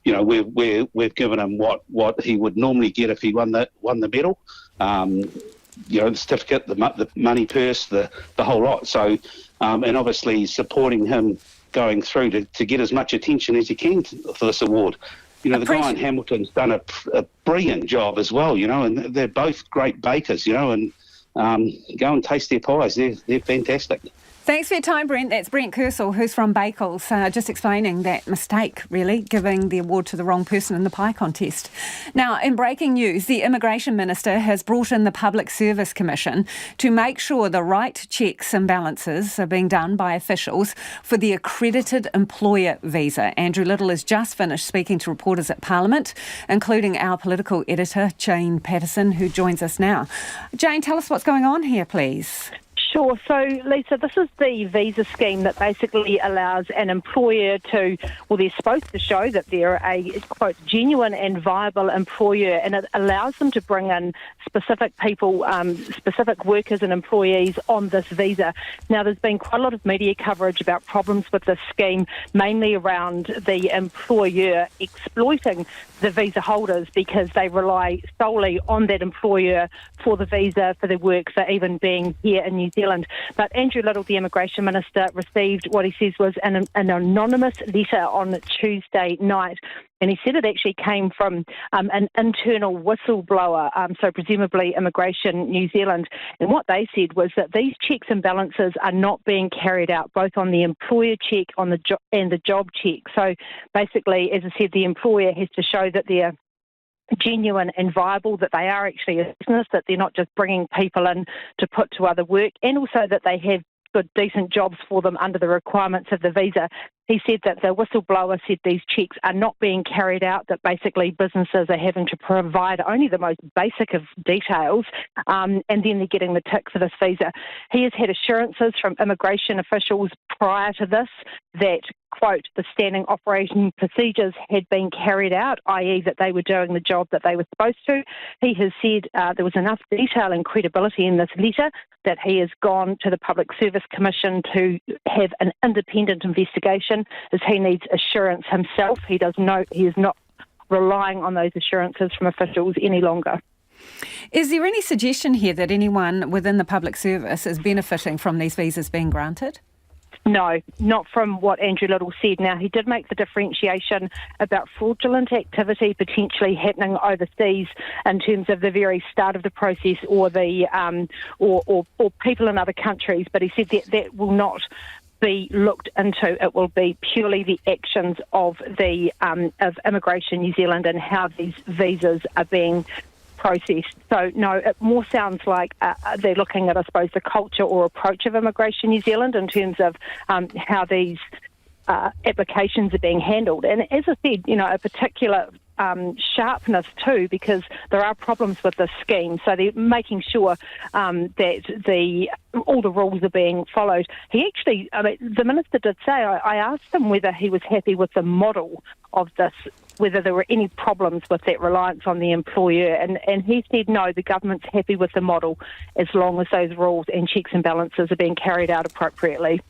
we've given him what he would normally get if he won the medal. The certificate, the money purse, the whole lot. So, and obviously supporting him going through to get as much attention as he can for this award. The guy in Hamilton's done a brilliant job as well. And they're both great bakers. And go and taste their pies. They're fantastic. Thanks for your time, Brent. That's Brent Kersall, who's from Bakels, just explaining that mistake, really, giving the award to the wrong person in the pie contest. Now, in breaking news, the Immigration Minister has brought in the Public Service Commission to make sure the right checks and balances are being done by officials for the accredited employer visa. Andrew Little has just finished speaking to reporters at Parliament, including our political editor, Jane Patterson, who joins us now. Jane, tell us what's going on here, please. Sure. So, Lisa, this is the visa scheme that basically allows an employer to, well, they're supposed to show that they're a, quote, genuine and viable employer, and it allows them to bring in specific people, specific workers and employees on this visa. Now, there's been quite a lot of media coverage about problems with this scheme, mainly around the employer exploiting the visa holders because they rely solely on that employer for the visa, for their work, for even being here in New Zealand. But Andrew Little, the Immigration Minister, received what he says was an anonymous letter on Tuesday night. And he said it actually came from an internal whistleblower, so presumably Immigration New Zealand. And what they said was that these checks and balances are not being carried out both on the employer check and the job check. So basically, as I said, the employer has to show that they're genuine and viable, that they are actually a business, that they're not just bringing people in to put to other work, and also that they have good, decent jobs for them under the requirements of the visa. He said that the whistleblower said these checks are not being carried out, that basically businesses are having to provide only the most basic of details, and then they're getting the tick for this visa. He has had assurances from immigration officials prior to this that, quote, the standing operating procedures had been carried out, i.e. that they were doing the job that they were supposed to. He has said there was enough detail and credibility in this letter that he has gone to the Public Service Commission to have an independent investigation, as he needs assurance himself. He is not relying on those assurances from officials any longer. Is there any suggestion here that anyone within the public service is benefiting from these visas being granted? No, not from what Andrew Little said. Now, he did make the differentiation about fraudulent activity potentially happening overseas in terms of the very start of the process or the or people in other countries, but he said that will not be looked into. It will be purely the actions of the of Immigration New Zealand and how these visas are being processed. So, no, it more sounds like they're looking at, I suppose, the culture or approach of Immigration New Zealand in terms of how these applications are being handled. And as I said, a particular sharpness too, because there are problems with this scheme. So they're making sure that all the rules are being followed. He actually, the minister did say, I asked him whether he was happy with the model of this, whether there were any problems with that reliance on the employer. And he said, no, the government's happy with the model as long as those rules and checks and balances are being carried out appropriately.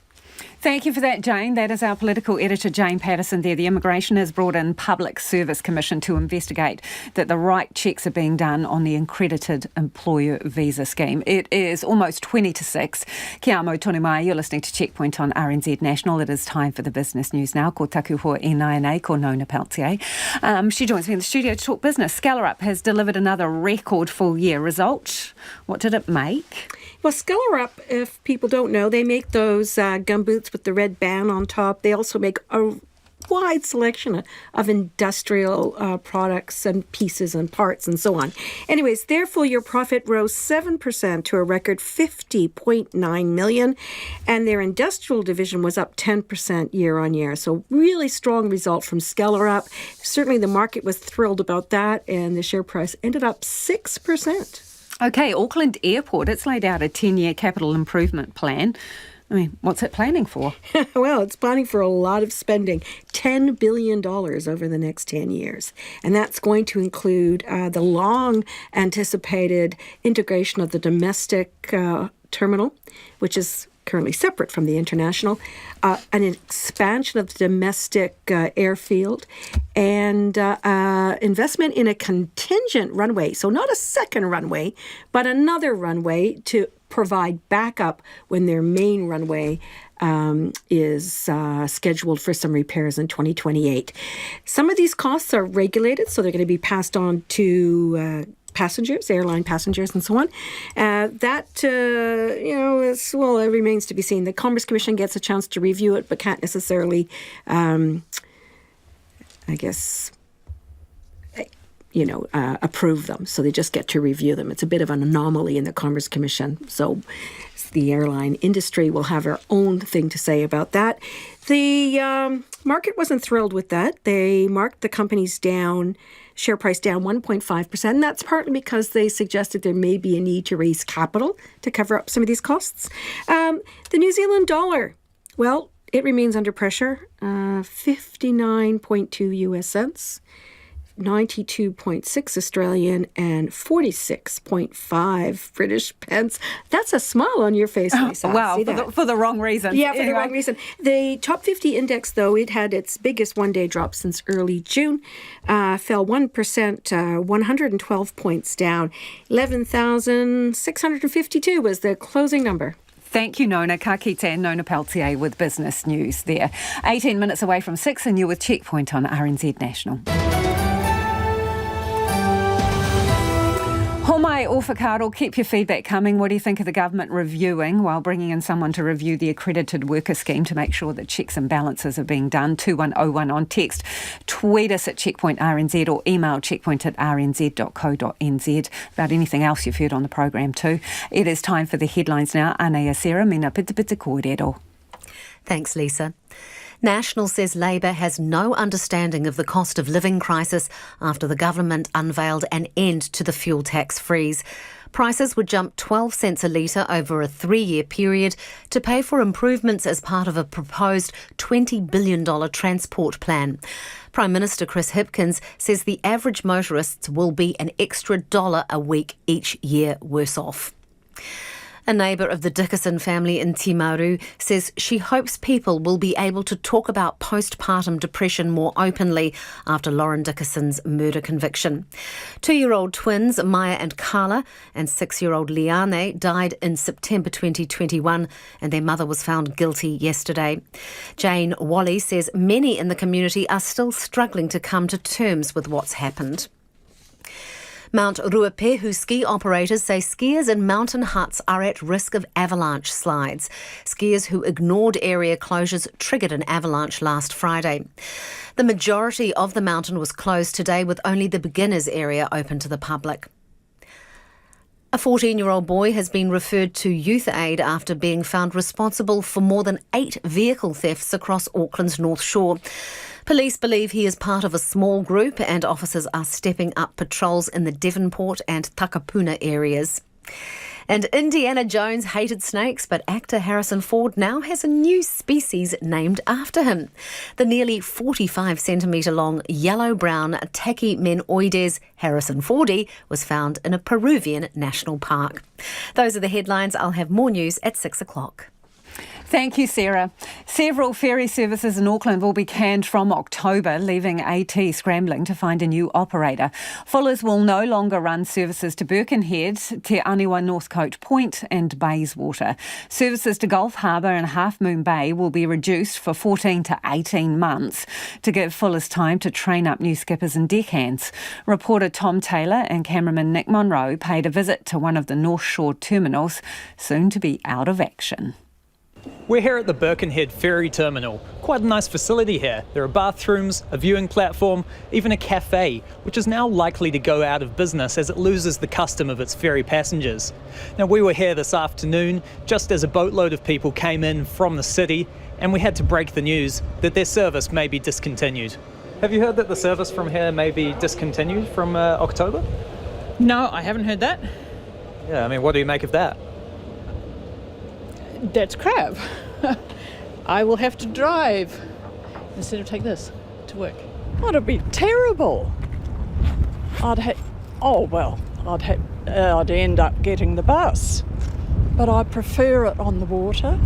Thank you for that, Jane. That is our political editor, Jane Patterson there. The Immigration has brought in Public Service Commission to investigate that the right checks are being done on the accredited employer visa scheme. It is almost 20 to 6. Kia amo tonu mai, you're listening to Checkpoint on RNZ National. It is time for the business news now. Ko taku hoa e nai ko Nona Peltier. She joins me in the studio to talk business. Scalar has delivered another record full year result. What did it make? Well, Scalar, if people don't know, they make those gumboots with the red band on top. They also make a wide selection of industrial products and pieces and parts and so on. Anyways, their full year profit rose 7% to a record $50.9 million, and their industrial division was up 10% year on year. So really strong result from Scalar. Certainly the market was thrilled about that, and the share price ended up 6%. Okay, Auckland Airport, it's laid out a 10-year capital improvement plan. I mean, what's it planning for? Well, it's planning for a lot of spending, $10 billion over the next 10 years. And that's going to include the long-anticipated integration of the domestic terminal, which is currently separate from the international, an expansion of the domestic airfield, and investment in a contingent runway. So not a second runway, but another runway to provide backup when their main runway is scheduled for some repairs in 2028. Some of these costs are regulated, so they're going to be passed on to passengers, airline passengers, and so on. It remains to be seen. The Commerce Commission gets a chance to review it, but can't necessarily, approve them. So they just get to review them. It's a bit of an anomaly in the Commerce Commission. So the airline industry will have their own thing to say about that. The market wasn't thrilled with that. They marked the companies down, share price down 1.5%. And that's partly because they suggested there may be a need to raise capital to cover up some of these costs. The New Zealand dollar, well, it remains under pressure. 59.2 US cents. 92.6 Australian and 46.5 British pence. That's a smile on your face, Lisa. Wow, for the wrong reason. Yeah, for the wrong reason. The top 50 index, though, it had its biggest one-day drop since early June. Fell 1%, 112 points down. 11,652 was the closing number. Thank you, Nona. Ka kite, Nona Peltier with Business News there. 18 minutes away from 6 and you're with Checkpoint on RNZ National. Homai o whakaaro, keep your feedback coming. What do you think of the government reviewing while bringing in someone to review the accredited worker scheme to make sure that checks and balances are being done? 2101 on text. Tweet us at Checkpoint RNZ or email checkpoint@rnz.co.nz about anything else you've heard on the program too. It is time for the headlines now. Anea Sarah, mina pita pita kōrero. Thanks, Lisa. National says Labour has no understanding of the cost of living crisis after the government unveiled an end to the fuel tax freeze. Prices would jump 12 cents a litre over a 3-year period to pay for improvements as part of a proposed $20 billion transport plan. Prime Minister Chris Hipkins says the average motorists will be an extra $1 a week each year worse off. A neighbour of the Dickerson family in Timaru says she hopes people will be able to talk about postpartum depression more openly after Lauren Dickerson's murder conviction. 2-year-old twins Maya and Carla and 6-year-old Liane died in September 2021 and their mother was found guilty yesterday. Jane Wally says many in the community are still struggling to come to terms with what's happened. Mount Ruapehu ski operators say skiers in mountain huts are at risk of avalanche slides. Skiers who ignored area closures triggered an avalanche last Friday. The majority of the mountain was closed today with only the beginners area open to the public. A 14-year-old boy has been referred to Youth Aid after being found responsible for more than 8 vehicle thefts across Auckland's North Shore. Police believe he is part of a small group and officers are stepping up patrols in the Devonport and Takapuna areas. And Indiana Jones hated snakes, but actor Harrison Ford now has a new species named after him. The nearly 45-centimetre long yellow-brown Tachymenoides harrisonfordi was found in a Peruvian national park. Those are the headlines. I'll have more news at 6 o'clock. Thank you, Sarah. Several ferry services in Auckland will be canned from October, leaving AT scrambling to find a new operator. Fullers will no longer run services to Birkenhead, Te Aniwa Northcote Point and Bayswater. Services to Gulf Harbour and Half Moon Bay will be reduced for 14 to 18 months to give Fullers time to train up new skippers and deckhands. Reporter Tom Taylor and cameraman Nick Monroe paid a visit to one of the North Shore terminals, soon to be out of action. We're here at the Birkenhead ferry terminal. Quite a nice facility here. There are bathrooms, a viewing platform, even a cafe, which is now likely to go out of business as it loses the custom of its ferry passengers. Now, we were here this afternoon just as a boatload of people came in from the city, and we had to break the news that their service may be discontinued. Have you heard that the service from here may be discontinued from October? No, I haven't heard that. Yeah, I mean, what do you make of that? That's crap. I will have to drive instead of take this to work. Oh, it'd be terrible. I'd end up getting the bus, but I prefer it on the water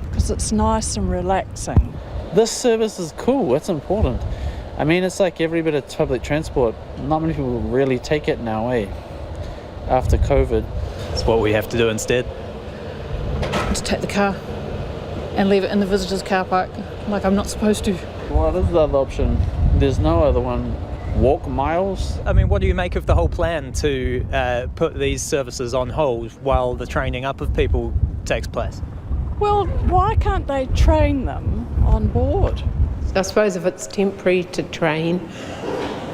because it's nice and relaxing. This service is cool. It's important. I mean, it's like every bit of public transport. Not many people really take it now, after COVID. It's what we have to do instead. To take the car and leave it in the visitors' car park like I'm not supposed to. Well, this is the other option. There's no other one walk miles. I mean, what do you make of the whole plan to put these services on hold while the training up of people takes place? Well, why can't they train them on board? I suppose if it's temporary to train,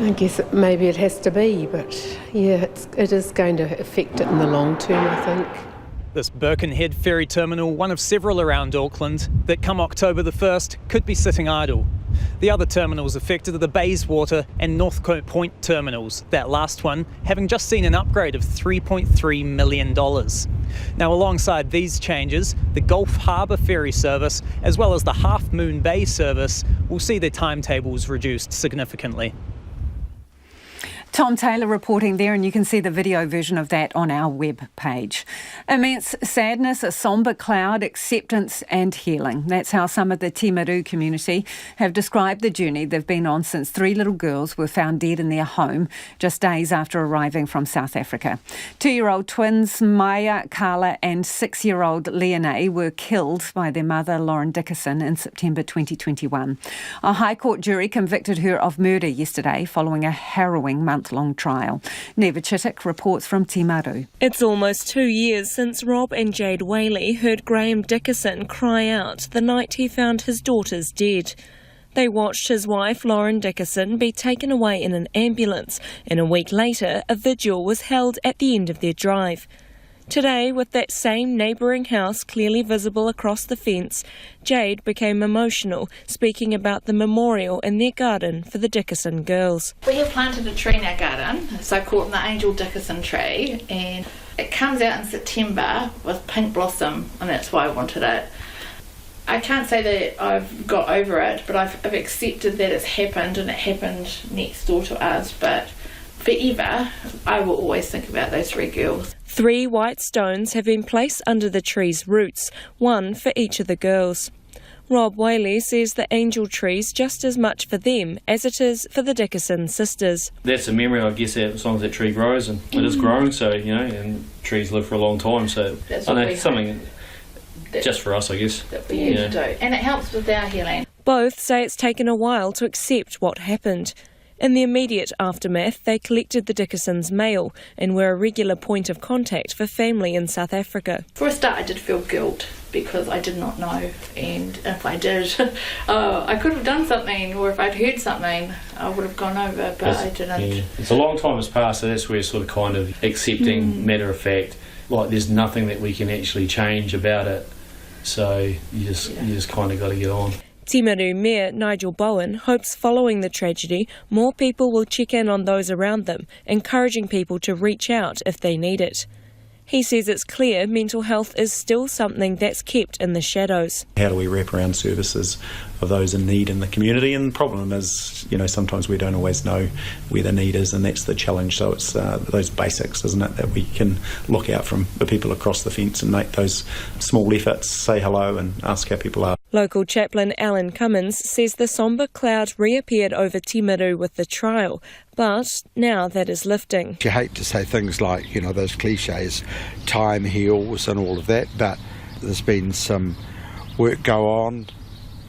I guess maybe it has to be, but yeah, it is going to affect it in the long term, I think. This Birkenhead ferry terminal, one of several around Auckland, that come October the 1st could be sitting idle. The other terminals affected are the Bayswater and North Point terminals, that last one having just seen an upgrade of $3.3 million. Now, alongside these changes, the Gulf Harbour ferry service, as well as the Half Moon Bay service, will see their timetables reduced significantly. Tom Taylor reporting there, and you can see the video version of that on our web page. Immense sadness, a sombre cloud, acceptance and healing. That's how some of the Timaru community have described the journey they've been on since 3 little girls were found dead in their home just days after arriving from South Africa. 2-year-old twins Maya, Carla and 6-year-old Leonie were killed by their mother Lauren Dickerson in September 2021. A High Court jury convicted her of murder yesterday following a harrowing month-long trial. Neva Chittick reports from Timaru. It's almost 2 years since Rob and Jade Whaley heard Graham Dickerson cry out the night he found his daughters dead. They watched his wife Lauren Dickerson be taken away in an ambulance, and a week later a vigil was held at the end of their drive. Today, with that same neighbouring house clearly visible across the fence, Jade became emotional, speaking about the memorial in their garden for the Dickerson girls. We have planted a tree in our garden, so called the Angel Dickerson tree, and it comes out in September with pink blossom, and that's why I wanted it. I can't say that I've got over it, but I've accepted that it's happened, and it happened next door to us, but forever, I will always think about those 3 girls. 3 white stones have been placed under the tree's roots, one for each of the girls. Rob Whaley says the angel tree's just as much for them as it is for the Dickerson sisters. That's a memory, I guess, as long as that tree grows, and it is growing, so, you know, and trees live for a long time, so I know something just for us, I guess. That we need to do, and it helps with our healing. Both say it's taken a while to accept what happened. In the immediate aftermath, they collected the Dickersons' mail and were a regular point of contact for family in South Africa. For a start, I did feel guilt because I did not know, and if I did, I could have done something, or if I'd heard something, I would have gone over, but I didn't. Yeah. It's a long time has passed, so that's where sort of kind of accepting, matter of fact, like there's nothing that we can actually change about it, so you just kind of got to get on. Timaru Mayor Nigel Bowen hopes following the tragedy, more people will check in on those around them, encouraging people to reach out if they need it. He says it's clear mental health is still something that's kept in the shadows. How do we wrap around services of those in need in the community? And the problem is, you know, sometimes we don't always know where the need is, and that's the challenge. So it's those basics, isn't it, that we can look out from the people across the fence and make those small efforts, say hello and ask how people are. Local chaplain Alan Cummins says the sombre cloud reappeared over Timaru with the trial, but now that is lifting. You hate to say things like, you know, those cliches, time heals and all of that, but there's been some work go on,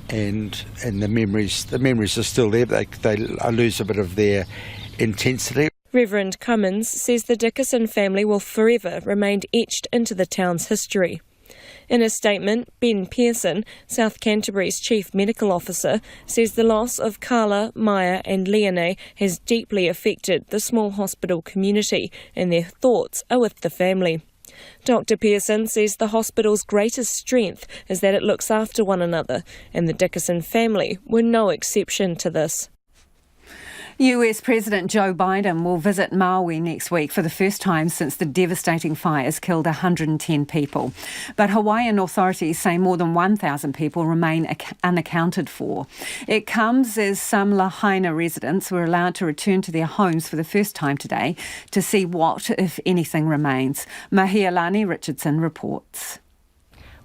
and the memories are still there, but they lose a bit of their intensity. Reverend Cummins says the Dickerson family will forever remain etched into the town's history. In a statement, Ben Pearson, South Canterbury's Chief Medical Officer, says the loss of Carla, Maya and Leonie has deeply affected the small hospital community, and their thoughts are with the family. Dr Pearson says the hospital's greatest strength is that it looks after one another, and the Dickerson family were no exception to this. US President Joe Biden will visit Maui next week for the first time since the devastating fires killed 110 people. But Hawaiian authorities say more than 1,000 people remain unaccounted for. It comes as some Lahaina residents were allowed to return to their homes for the first time today to see what, if anything, remains. Mahialani Richardson reports.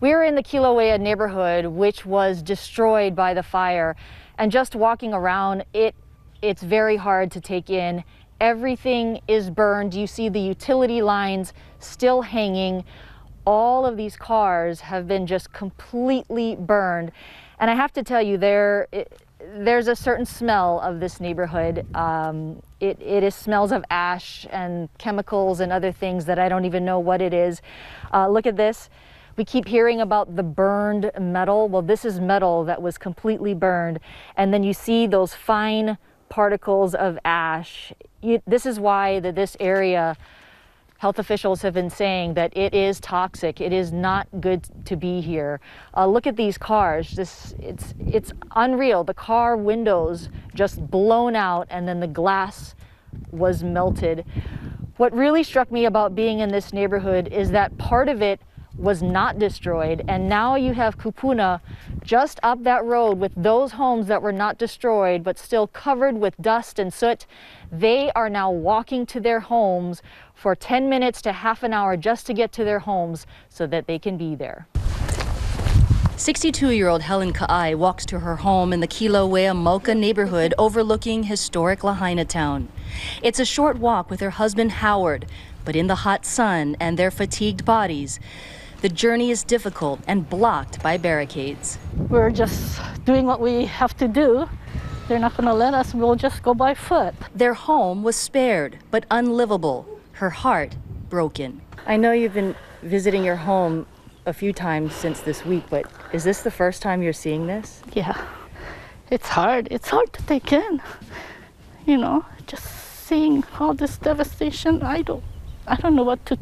We're in the Kilauea neighborhood, which was destroyed by the fire, and just walking around, it's very hard to take in. Everything is burned. You see the utility lines still hanging. All of these cars have been just completely burned. And I have to tell you, there's a certain smell of this neighborhood. It smells of ash and chemicals and other things that I don't even know what it is. Look at this. We keep hearing about the burned metal. Well, this is metal that was completely burned. And then you see those fine particles of ash. This is why this area, health officials have been saying that it is toxic. It is not good to be here. Look at these cars. It's unreal. The car windows just blown out and then the glass was melted. What really struck me about being in this neighborhood is that part of it was not destroyed, and now you have kupuna just up that road with those homes that were not destroyed but still covered with dust and soot. They are now walking to their homes for 10 minutes to half an hour just to get to their homes so that they can be there. 62-year-old Helen Ka'ai walks to her home in the Kilauea Mauka neighborhood overlooking historic Lahaina town. It's a short walk with her husband Howard, but in the hot sun and their fatigued bodies, the journey is difficult and blocked by barricades. We're just doing what we have to do. They're not going to let us. We'll just go by foot. Their home was spared, but unlivable. Her heart broken. I know you've been visiting your home a few times since this week, but is this the first time you're seeing this? Yeah, it's hard. It's hard to take in. You know, just seeing all this devastation. I don't know what to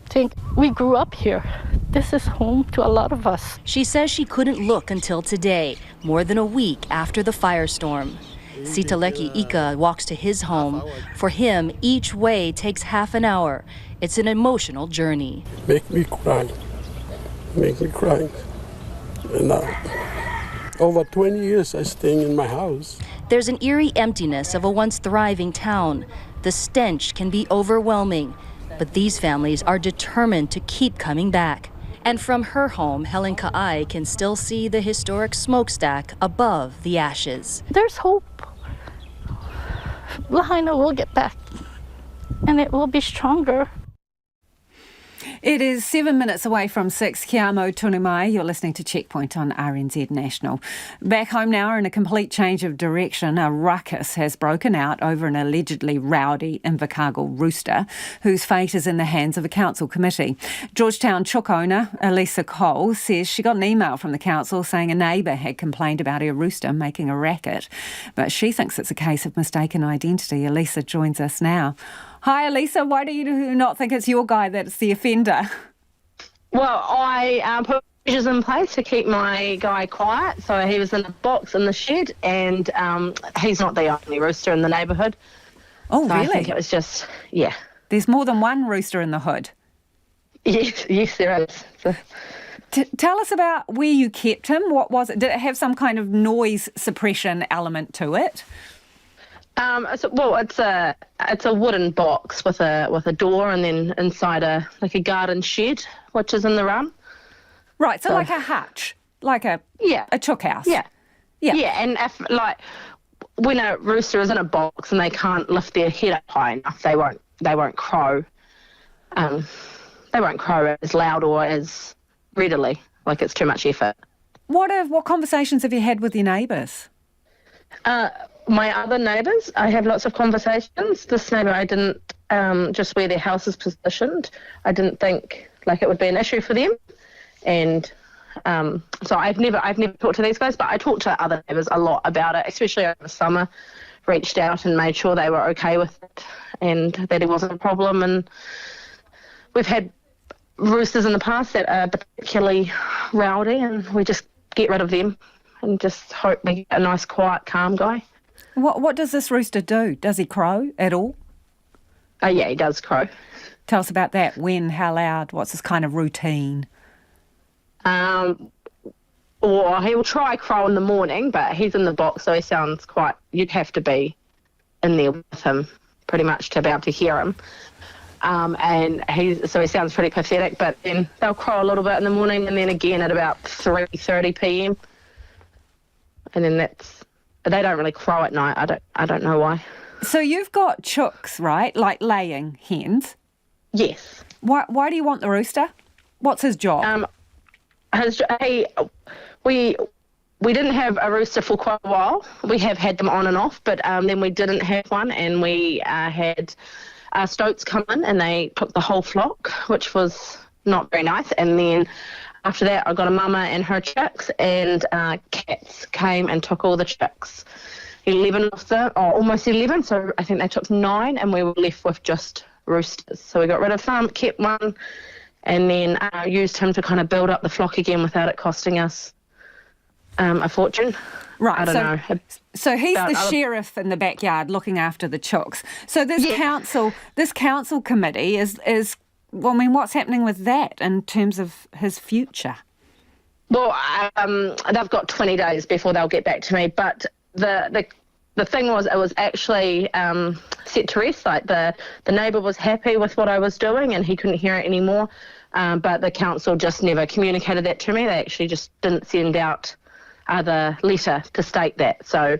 think. We grew up here. This is home to a lot of us. She says she couldn't look until today, more than a week after the firestorm. Sitaleki Ika walks to his home. For him, each way takes half an hour. It's an emotional journey. Make me cry. And over 20 years I'm staying in my house. There's an eerie emptiness of a once thriving town. The stench can be overwhelming, but these families are determined to keep coming back. And from her home, Helen Ka'ai can still see the historic smokestack above the ashes. There's hope. Lahaina will get back, and it will be stronger. It is 7 minutes away from 6. Kia mau tonu mai. You're listening to Checkpoint on RNZ National. Back home now, in a complete change of direction, a ruckus has broken out over an allegedly rowdy Invercargill rooster whose fate is in the hands of a council committee. Georgetown chook owner Elisa Cole says she got an email from the council saying a neighbour had complained about her rooster making a racket, but she thinks it's a case of mistaken identity. Elisa joins us now. Hi, Elisa. Why do you not think it's your guy that's the offender? Well, I put measures in place to keep my guy quiet. So he was in a box in the shed, and he's not the only rooster in the neighbourhood. Oh, so really? I think it was just, yeah. There's more than one rooster in the hood. Yes, there is. So, tell us about where you kept him. What was it? Did it have some kind of noise suppression element to it? It's a wooden box with a door, and then inside a garden shed, which is in the run. Right, so like a hutch, like a chook house. Yeah. And if when a rooster is in a box and they can't lift their head up high enough, they won't crow. They won't crow as loud or as readily. Like it's too much effort. What conversations have you had with your neighbours? My other neighbours, I have lots of conversations. This neighbour, I didn't, just where their house is positioned, I didn't think it would be an issue for them. And so I've never talked to these guys, but I talked to other neighbours a lot about it, especially over the summer. Reached out and made sure they were okay with it and that it wasn't a problem. And we've had roosters in the past that are particularly rowdy, and we just get rid of them and just hope we get a nice, quiet, calm guy. What does this rooster do? Does he crow at all? Yeah, he does crow. Tell us about that. When? How loud? What's his kind of routine? Or he will try crow in the morning, but he's in the box, so he sounds quite... You'd have to be in there with him pretty much to be able to hear him. And he sounds pretty pathetic, but then they'll crow a little bit in the morning and then again at about 3:30 p.m. And then they don't really crow at night. I don't know why. So you've got chooks, right? Like laying hens? Yes. Why do you want the rooster? What's his job? we didn't have a rooster for quite a while. We have had them on and off, but then we didn't have one, and we had stoats come in and they took the whole flock, which was not very nice. And then after that, I got a mama and her chicks, and cats came and took all the chicks. 11 of them, or almost 11, so I think they took 9, and we were left with just roosters. So we got rid of some, kept one, and then used him to kind of build up the flock again without it costing us a fortune. Right. I don't know. So he's the sheriff in the backyard looking after the chooks. So this council committee is well, I mean, what's happening with that in terms of his future? Well, they've got 20 days before they'll get back to me, but the thing was, it was actually set to rest. Like the neighbour was happy with what I was doing, and he couldn't hear it anymore. But the council just never communicated that to me. They actually just didn't send out the letter to state that. So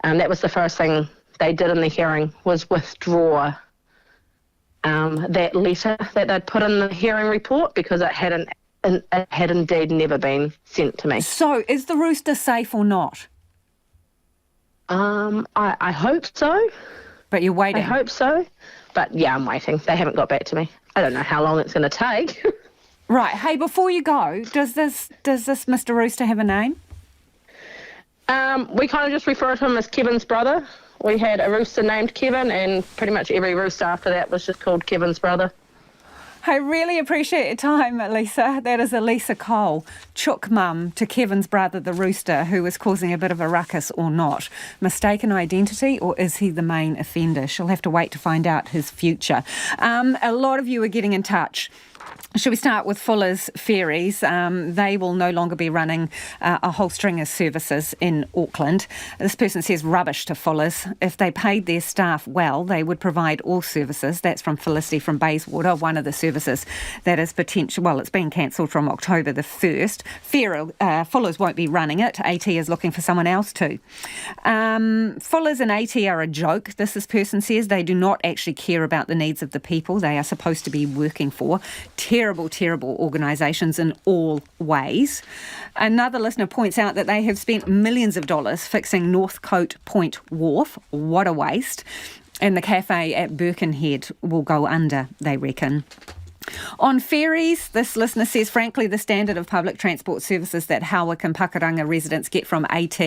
that was the first thing they did in the hearing, was withdraw that letter that they'd put in the hearing report, because it had indeed never been sent to me. So is the rooster safe or not? I hope so. But you're waiting? I hope so. But yeah, I'm waiting. They haven't got back to me. I don't know how long it's going to take. Right. Hey, before you go, does this Mr. Rooster have a name? We kind of just refer to him as Kevin's brother. We had a rooster named Kevin, and pretty much every rooster after that was just called Kevin's brother. I really appreciate your time, Lisa. That is Elisa Cole, chook mum to Kevin's brother, the rooster, who is causing a bit of a ruckus or not. Mistaken identity, or is he the main offender? She'll have to wait to find out his future. A lot of you are getting in touch. Should we start with Fuller's Ferries? They will no longer be running a whole string of services in Auckland. This person says rubbish to Fuller's. If they paid their staff well, they would provide all services. That's from Felicity from Bayswater, one of the services that is potential. Well, it's been cancelled from October the 1st. Fuller's won't be running it. AT is looking for someone else to. Fuller's and AT are a joke. This person says they do not actually care about the needs of the people they are supposed to be working for. Terrible organisations in all ways. Another listener points out that they have spent millions of dollars fixing Northcote Point Wharf. What a waste. And the cafe at Birkenhead will go under, they reckon. On ferries, this listener says, frankly, the standard of public transport services that Hawick and Pakuranga residents get from AT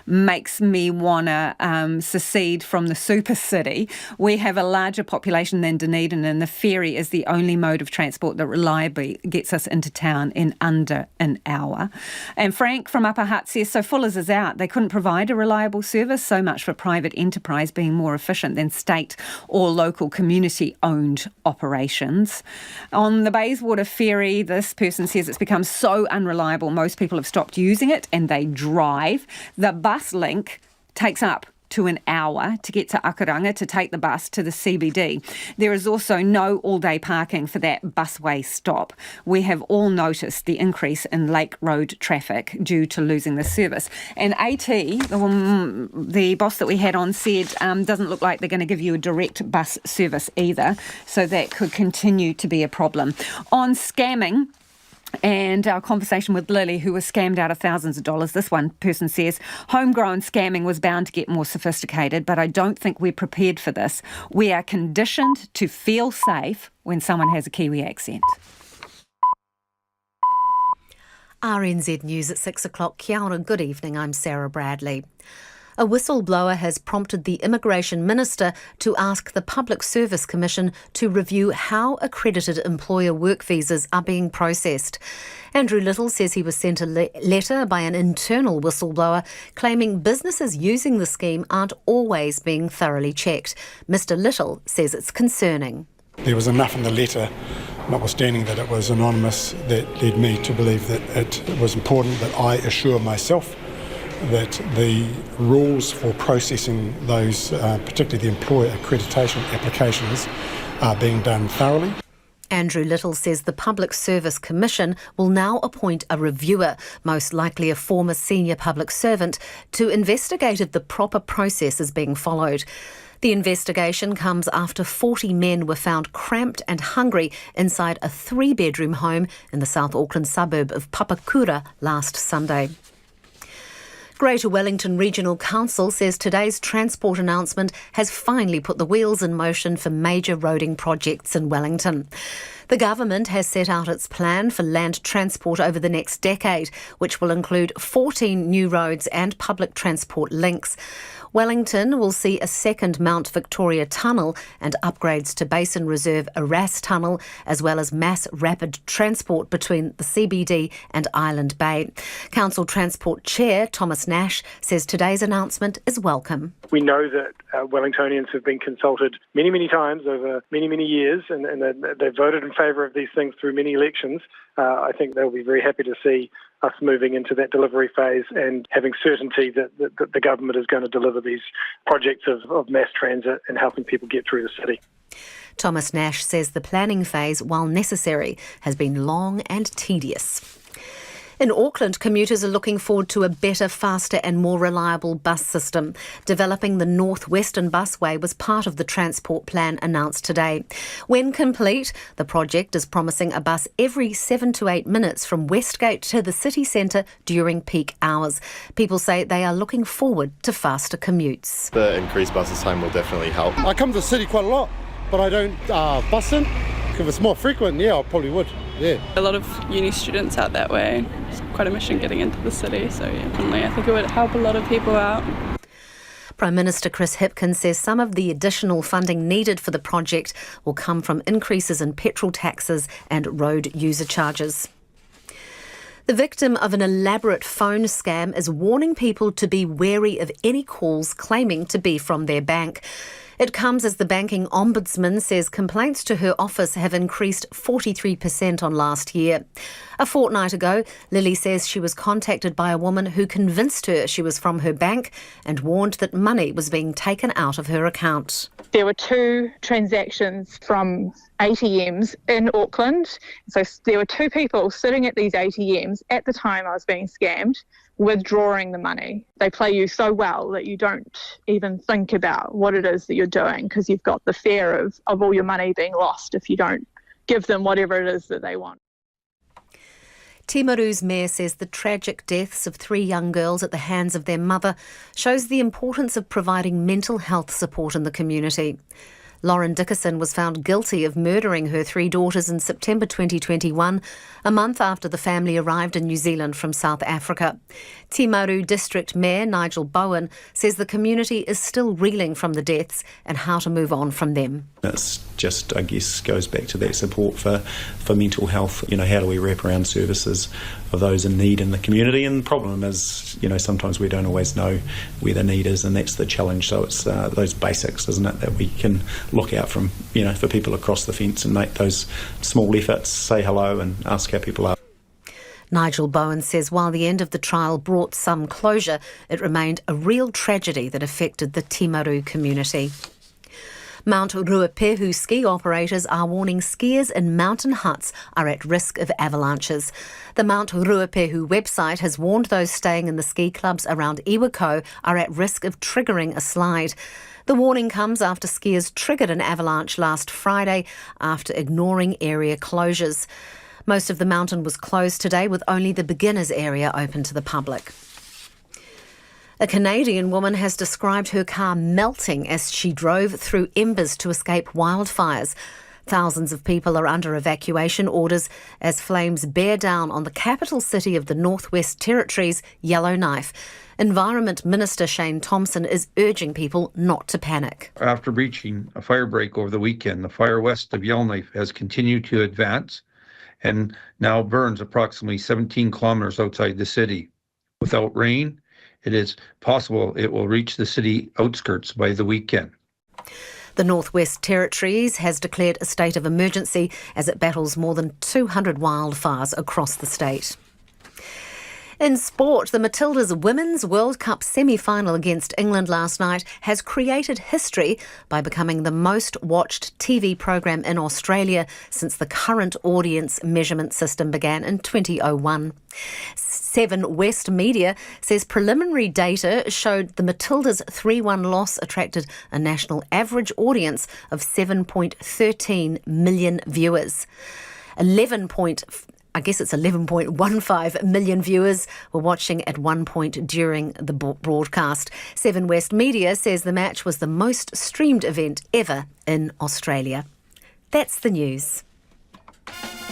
makes me want to secede from the super city. We have a larger population than Dunedin, and the ferry is the only mode of transport that reliably gets us into town in under an hour. And Frank from Upper Hutt says, so Fuller's is out. They couldn't provide a reliable service, so much for private enterprise being more efficient than state or local community-owned operations. On the Bayswater ferry, this person says it's become so unreliable, most people have stopped using it and they drive. The bus link takes up to an hour to get to Akuranga to take the bus to the CBD. There is also no all-day parking for that busway stop. We have all noticed the increase in Lake Road traffic due to losing the service. And AT, the boss that we had on, said doesn't look like they're going to give you a direct bus service either, so that could continue to be a problem. On scamming, and our conversation with Lily, who was scammed out of thousands of dollars. This one person says, homegrown scamming was bound to get more sophisticated, but I don't think we're prepared for this. We are conditioned to feel safe when someone has a Kiwi accent. RNZ News at 6 o'clock. Kia ora, good evening. I'm Sarah Bradley. A whistleblower has prompted the Immigration Minister to ask the Public Service Commission to review how accredited employer work visas are being processed. Andrew Little says he was sent a letter by an internal whistleblower claiming businesses using the scheme aren't always being thoroughly checked. Mr. Little says it's concerning. There was enough in the letter, notwithstanding that it was anonymous, that led me to believe that it was important that I assure myself that the rules for processing those, particularly the employer accreditation applications, are being done thoroughly. Andrew Little says the Public Service Commission will now appoint a reviewer, most likely a former senior public servant, to investigate if the proper process is being followed. The investigation comes after 40 men were found cramped and hungry inside a 3-bedroom home in the South Auckland suburb of Papakura last Sunday. Greater Wellington Regional Council says today's transport announcement has finally put the wheels in motion for major roading projects in Wellington. The government has set out its plan for land transport over the next decade, which will include 14 new roads and public transport links. Wellington will see a second Mount Victoria tunnel and upgrades to Basin Reserve Arras Tunnel, as well as mass rapid transport between the CBD and Island Bay. Council Transport Chair Thomas Nash says today's announcement is welcome. We know that Wellingtonians have been consulted many times over many years, and they've voted in favour of these things through many elections. I think they'll be very happy to see us moving into that delivery phase and having certainty that the government is going to deliver these projects of mass transit and helping people get through the city. Thomas Nash says the planning phase, while necessary, has been long and tedious. In Auckland, commuters are looking forward to a better, faster and more reliable bus system. Developing the Northwestern busway was part of the transport plan announced today. When complete, the project is promising a bus every 7 to 8 minutes from Westgate to the city centre during peak hours. People say they are looking forward to faster commutes. The increased buses time will definitely help. I come to the city quite a lot, but I don't bus in. If it's more frequent, yeah, I probably would, yeah. A lot of uni students out that way. It's quite a mission getting into the city, so yeah, definitely I think it would help a lot of people out. Prime Minister Chris Hipkins says some of the additional funding needed for the project will come from increases in petrol taxes and road user charges. The victim of an elaborate phone scam is warning people to be wary of any calls claiming to be from their bank. It comes as the banking Ombudsman says complaints to her office have increased 43% on last year. A fortnight ago, Lily says she was contacted by a woman who convinced her she was from her bank and warned that money was being taken out of her account. There were 2 transactions from ATMs in Auckland. So there were 2 people sitting at these ATMs at the time I was being scammed, withdrawing the money. They play you so well that you don't even think about what it is that you're doing because you've got the fear of all your money being lost if you don't give them whatever it is that they want. Timaru's mayor says the tragic deaths of 3 young girls at the hands of their mother shows the importance of providing mental health support in the community. Lauren Dickerson was found guilty of murdering her 3 daughters in September 2021, a month after the family arrived in New Zealand from South Africa. Timaru District Mayor Nigel Bowen says the community is still reeling from the deaths and how to move on from them. It's just, I guess, goes back to that support for mental health. You know, how do we wrap around services of those in need in the community? And the problem is, you know, sometimes we don't always know where the need is, and that's the challenge. So it's those basics, isn't it, that we can look out from, you know, for people across the fence and make those small efforts, say hello and ask how people are. Nigel Bowen says while the end of the trial brought some closure, it remained a real tragedy that affected the Timaru community. Mount Ruapehu ski operators are warning skiers in mountain huts are at risk of avalanches. The Mount Ruapehu website has warned those staying in the ski clubs around Iwako are at risk of triggering a slide. The warning comes after skiers triggered an avalanche last Friday after ignoring area closures. Most of the mountain was closed today, with only the beginners area open to the public. A Canadian woman has described her car melting as she drove through embers to escape wildfires. Thousands of people are under evacuation orders as flames bear down on the capital city of the Northwest Territories, Yellowknife. Environment Minister Shane Thompson is urging people not to panic. After reaching a fire break over the weekend, the fire west of Yellowknife has continued to advance and now burns approximately 17 kilometres outside the city. Without rain, it is possible it will reach the city outskirts by the weekend. The Northwest Territories has declared a state of emergency as it battles more than 200 wildfires across the state. In sport, the Matildas Women's World Cup semi-final against England last night has created history by becoming the most watched TV programme in Australia since the current audience measurement system began in 2001. 7 West Media says preliminary data showed the Matildas' 3-1 loss attracted a national average audience of 7.13 million viewers. I guess it's 11.15 million viewers were watching at one point during the broadcast. Seven West Media says the match was the most streamed event ever in Australia. That's the news.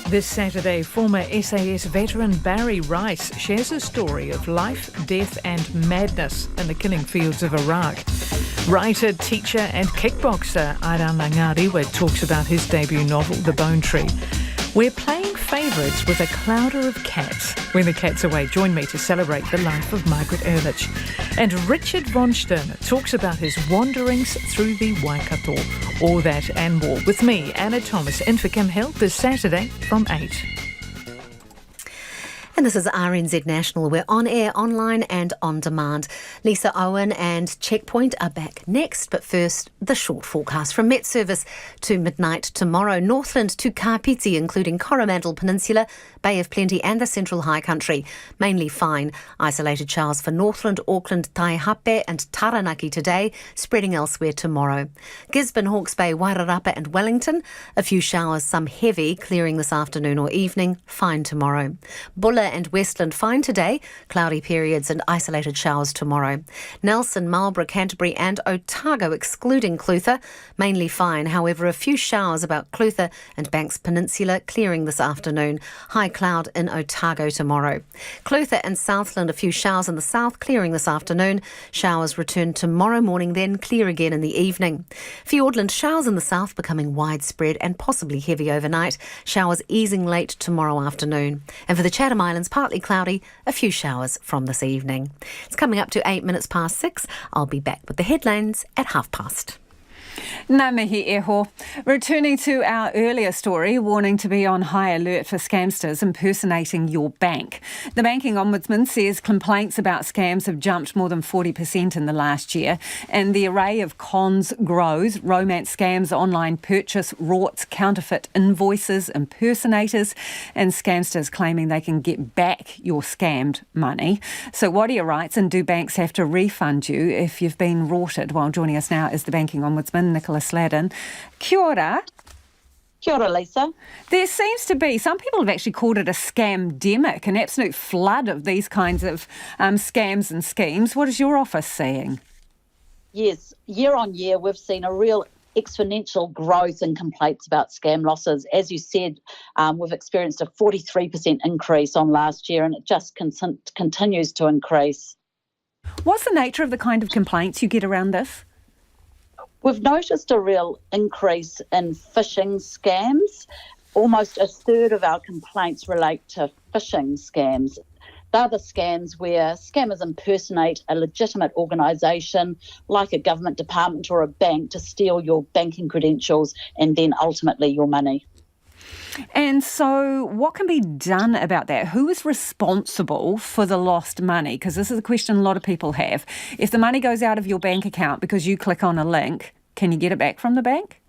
This Saturday, former SAS veteran Barry Rice shares a story of life, death and madness in the killing fields of Iraq. Writer, teacher and kickboxer Airana Ngariwa talks about his debut novel, The Bone Tree. We're playing favourites with a clouder of cats. When the cat's away, join me to celebrate the life of Margaret Ehrlich. And Richard von Sturner talks about his wanderings through the Waikato. All that and more with me, Anna Thomas, in for Kim Hill this Saturday from 8. And this is RNZ National. We're on air, online and on demand. Lisa Owen and Checkpoint are back next, but first, the short forecast. From Met Service to midnight tomorrow, Northland to Kapiti, including Coromandel Peninsula, Bay of Plenty and the Central High Country. Mainly fine. Isolated showers for Northland, Auckland, Taihape and Taranaki today, spreading elsewhere tomorrow. Gisborne, Hawke's Bay, Wairarapa and Wellington. A few showers, some heavy, clearing this afternoon or evening. Fine tomorrow. Bulla and Westland fine today, cloudy periods and isolated showers tomorrow. Nelson, Marlborough, Canterbury and Otago excluding Clutha, mainly fine, however a few showers about Clutha and Banks Peninsula clearing this afternoon. High cloud in Otago tomorrow. Clutha and Southland a few showers in the south clearing this afternoon. Showers return tomorrow morning, then clear again in the evening. Fiordland showers in the south becoming widespread and possibly heavy overnight. Showers easing late tomorrow afternoon. And for the Chatham Islands, partly cloudy, a few showers from this evening. It's coming up to 8 minutes past 6. I'll be back with the headlines at past. Nā mihi e ho. Returning to our earlier story, warning to be on high alert for scamsters impersonating your bank. The Banking Ombudsman says complaints about scams have jumped more than 40% in the last year, and the array of cons grows. Romance scams, online purchase, rorts, counterfeit invoices, impersonators, and scamsters claiming they can get back your scammed money. So what are your rights, and do banks have to refund you if you've been rorted? Well, joining us now is the Banking Ombudsman, Nicola Sladden. Kia ora. Kia ora, Lisa. There seems to be, some people have actually called it a scamdemic, an absolute flood of these kinds of scams and schemes. What is your office seeing? Yes, year on year we've seen a real exponential growth in complaints about scam losses. As you said, we've experienced a 43% increase on last year, and it just continues to increase. What's the nature of the kind of complaints you get around this? We've noticed a real increase in phishing scams. Almost a third of our complaints relate to phishing scams. They're the scams where scammers impersonate a legitimate organisation like a government department or a bank to steal your banking credentials and then ultimately your money. And so what can be done about that? Who is responsible for the lost money? Because this is a question a lot of people have. If the money goes out of your bank account because you click on a link, can you get it back from the bank?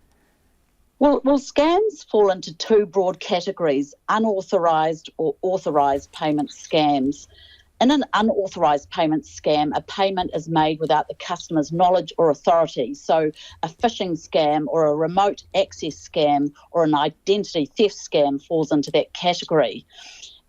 Well, scams fall into two broad categories, unauthorised or authorised payment scams. In an unauthorised payment scam, a payment is made without the customer's knowledge or authority. So a phishing scam or a remote access scam or an identity theft scam falls into that category.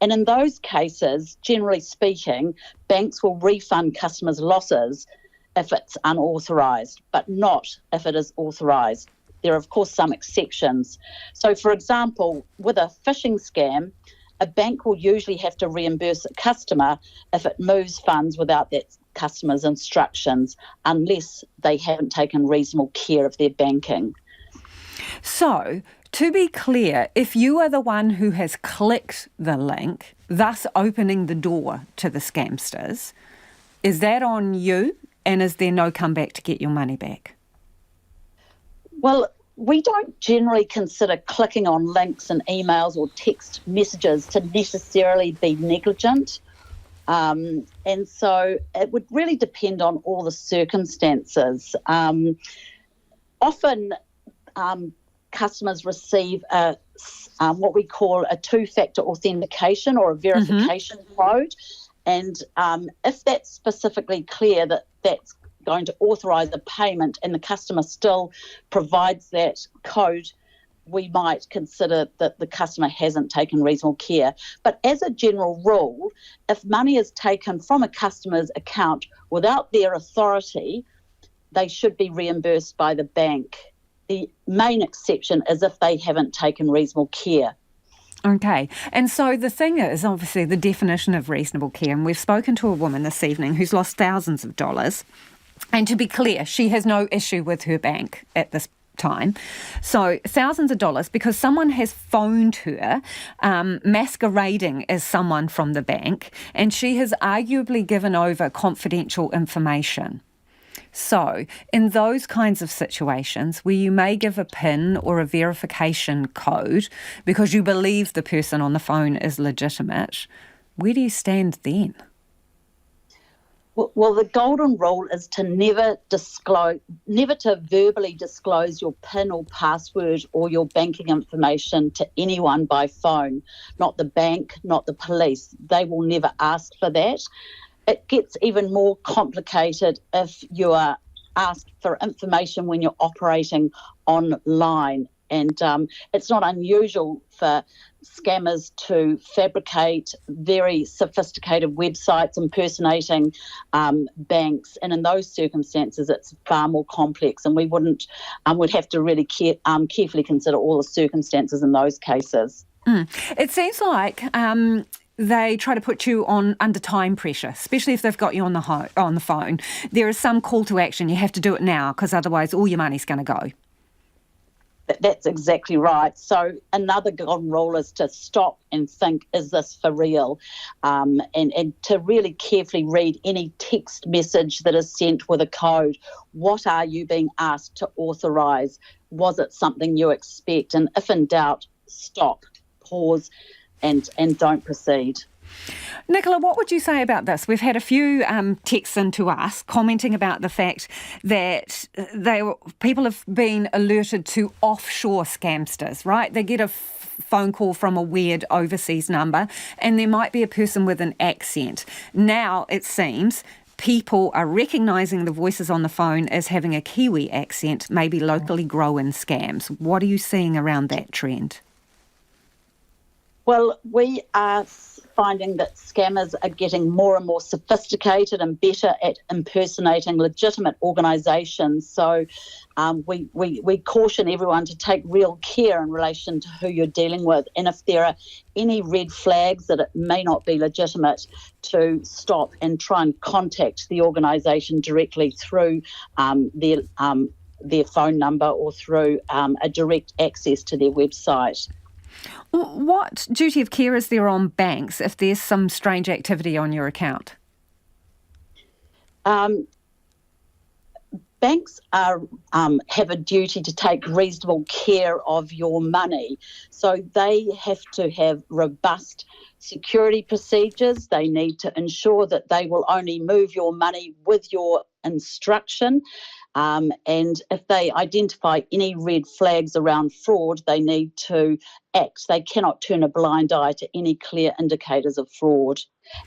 And in those cases, generally speaking, banks will refund customers' losses if it's unauthorised, but not if it is authorised. There are, of course, some exceptions. So, for example, with a phishing scam, a bank will usually have to reimburse a customer if it moves funds without that customer's instructions, unless they haven't taken reasonable care of their banking. So, to be clear, if you are the one who has clicked the link, thus opening the door to the scamsters, is that on you? And is there no comeback to get your money back? Well, we don't generally consider clicking on links and emails or text messages to necessarily be negligent. And so it would really depend on all the circumstances. Often customers receive what we call a two-factor authentication or a verification code. And if that's specifically clear that that's going to authorise a payment and the customer still provides that code, we might consider that the customer hasn't taken reasonable care. But as a general rule, if money is taken from a customer's account without their authority, they should be reimbursed by the bank. The main exception is if they haven't taken reasonable care. Okay, and so the thing is, obviously, the definition of reasonable care, and we've spoken to a woman this evening who's lost thousands of dollars, and to be clear, she has no issue with her bank at this time. So thousands of dollars because someone has phoned her masquerading as someone from the bank, and she has arguably given over confidential information. So in those kinds of situations where you may give a PIN or a verification code because you believe the person on the phone is legitimate, where do you stand then? Well, the golden rule is to never to verbally disclose your PIN or password or your banking information to anyone by phone, not the bank, not the police. They will never ask for that. It gets even more complicated if you are asked for information when you're operating online. And it's not unusual for scammers to fabricate very sophisticated websites impersonating banks. And in those circumstances, it's far more complex. And we would have to really carefully consider all the circumstances in those cases. It seems like they try to put you on under time pressure, especially if they've got you on the phone. There is some call to action. You have to do it now because otherwise all your money's going to go. That's exactly right. So another golden rule is to stop and think, is this for real? And to really carefully read any text message that is sent with a code. What are you being asked to authorise? Was it something you expect? And if in doubt, stop, pause, and don't proceed. Nicola, what would you say about this? We've had a few texts into us commenting about the fact that people have been alerted to offshore scamsters, right? They get a phone call from a weird overseas number and there might be a person with an accent. Now, it seems, people are recognising the voices on the phone as having a Kiwi accent, maybe locally grown scams. What are you seeing around that trend? Well, we are finding that scammers are getting more and more sophisticated and better at impersonating legitimate organisations. So we caution everyone to take real care in relation to who you're dealing with. And if there are any red flags that it may not be legitimate, to stop and try and contact the organisation directly through their phone number or through a direct access to their website. What duty of care is there on banks if there's some strange activity on your account? Banks have a duty to take reasonable care of your money. So they have to have robust security procedures. They need to ensure that they will only move your money with your instruction. And if they identify any red flags around fraud, they need to act. They cannot turn a blind eye to any clear indicators of fraud.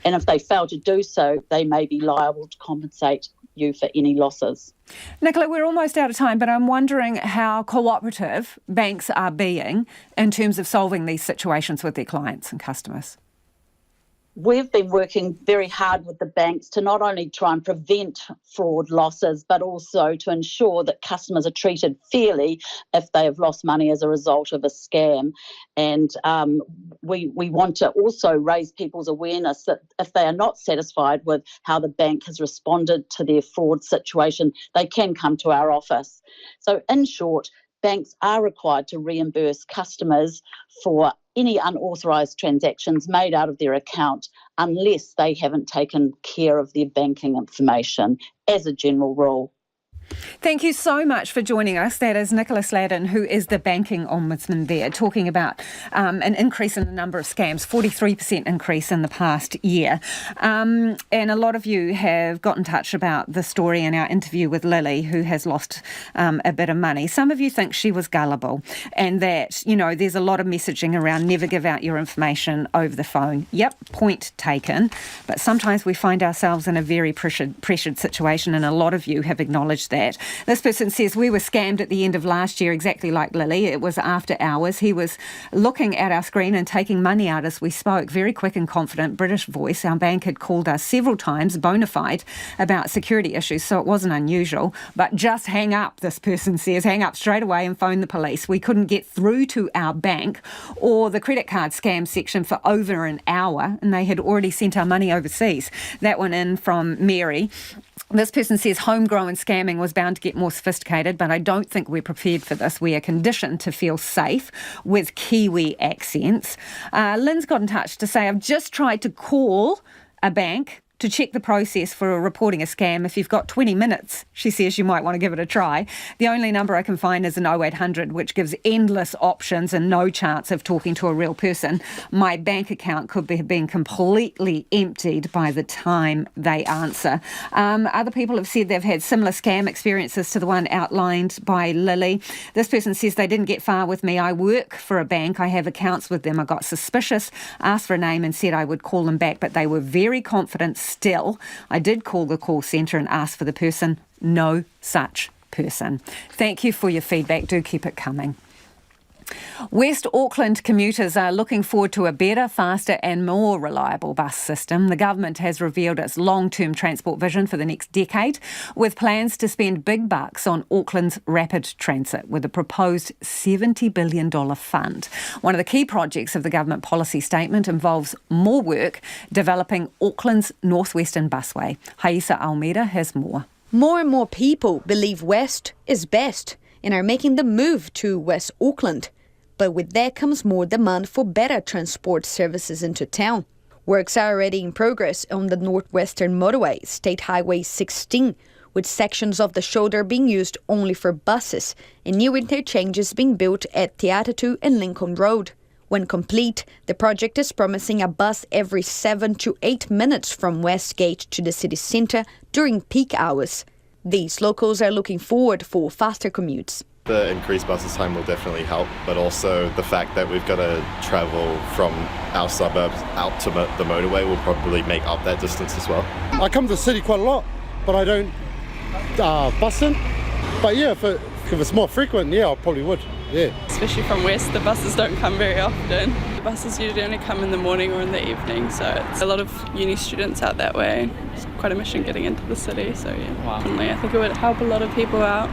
And if they fail to do so, they may be liable to compensate you for any losses. Nicola, we're almost out of time, but I'm wondering how cooperative banks are being in terms of solving these situations with their clients and customers. We've been working very hard with the banks to not only try and prevent fraud losses, but also to ensure that customers are treated fairly if they have lost money as a result of a scam. And we want to also raise people's awareness that if they are not satisfied with how the bank has responded to their fraud situation, they can come to our office. So in short, banks are required to reimburse customers for any unauthorised transactions made out of their account unless they haven't taken care of their banking information, as a general rule. Thank you so much for joining us. That is Nicola Sladden, who is the banking ombudsman there, talking about an increase in the number of scams, 43% increase in the past year. And a lot of you have got in touch about the story in our interview with Lily, who has lost a bit of money. Some of you think she was gullible and that, you know, there's a lot of messaging around never give out your information over the phone. Yep, point taken. But sometimes we find ourselves in a very pressured situation, and a lot of you have acknowledged that that. This person says, we were scammed at the end of last year, exactly like Lily. It was after hours. He was looking at our screen and taking money out as we spoke. Very quick and confident British voice. Our bank had called us several times, bona fide, about security issues, so it wasn't unusual. But just hang up, this person says. Hang up straight away and phone the police. We couldn't get through to our bank or the credit card scam section for over an hour, and they had already sent our money overseas. That one in from Mary. This person says homegrown scamming was bound to get more sophisticated, but I don't think we're prepared for this. We are conditioned to feel safe with Kiwi accents. Lynn's got in touch to say, I've just tried to call a bank to check the process for reporting a scam. If you've got 20 minutes, she says you might want to give it a try. The only number I can find is an 0800, which gives endless options and no chance of talking to a real person. My bank account could have been completely emptied by the time they answer. Other people have said they've had similar scam experiences to the one outlined by Lily. This person says they didn't get far with me. I work for a bank. I have accounts with them. I got suspicious, asked for a name and said I would call them back, but they were very confident still. I did call the call centre and ask for the person. No such person. Thank you for your feedback. Do keep it coming. West Auckland commuters are looking forward to a better, faster and more reliable bus system. The government has revealed its long-term transport vision for the next decade, with plans to spend big bucks on Auckland's rapid transit with a proposed $70 billion fund. One of the key projects of the government policy statement involves more work developing Auckland's Northwestern busway. Haisa Almeida has more. More and more people believe West is best and are making the move to West Auckland. But with that comes more demand for better transport services into town. Works are already in progress on the Northwestern motorway, State Highway 16, with sections of the shoulder being used only for buses and new interchanges being built at Timaru and Lincoln Road. When complete, the project is promising a bus every 7 to 8 minutes from Westgate to the city centre during peak hours. These locals are looking forward for faster commutes. The increased buses time will definitely help, but also the fact that we've got to travel from our suburbs out to the motorway will probably make up that distance as well. I come to the city quite a lot, but I don't bus in. But yeah, if it's more frequent, yeah, I probably would, yeah. Especially from west, the buses don't come very often. The buses usually only come in the morning or in the evening, so it's a lot of uni students out that way. It's quite a mission getting into the city, so yeah, definitely I think it would help a lot of people out.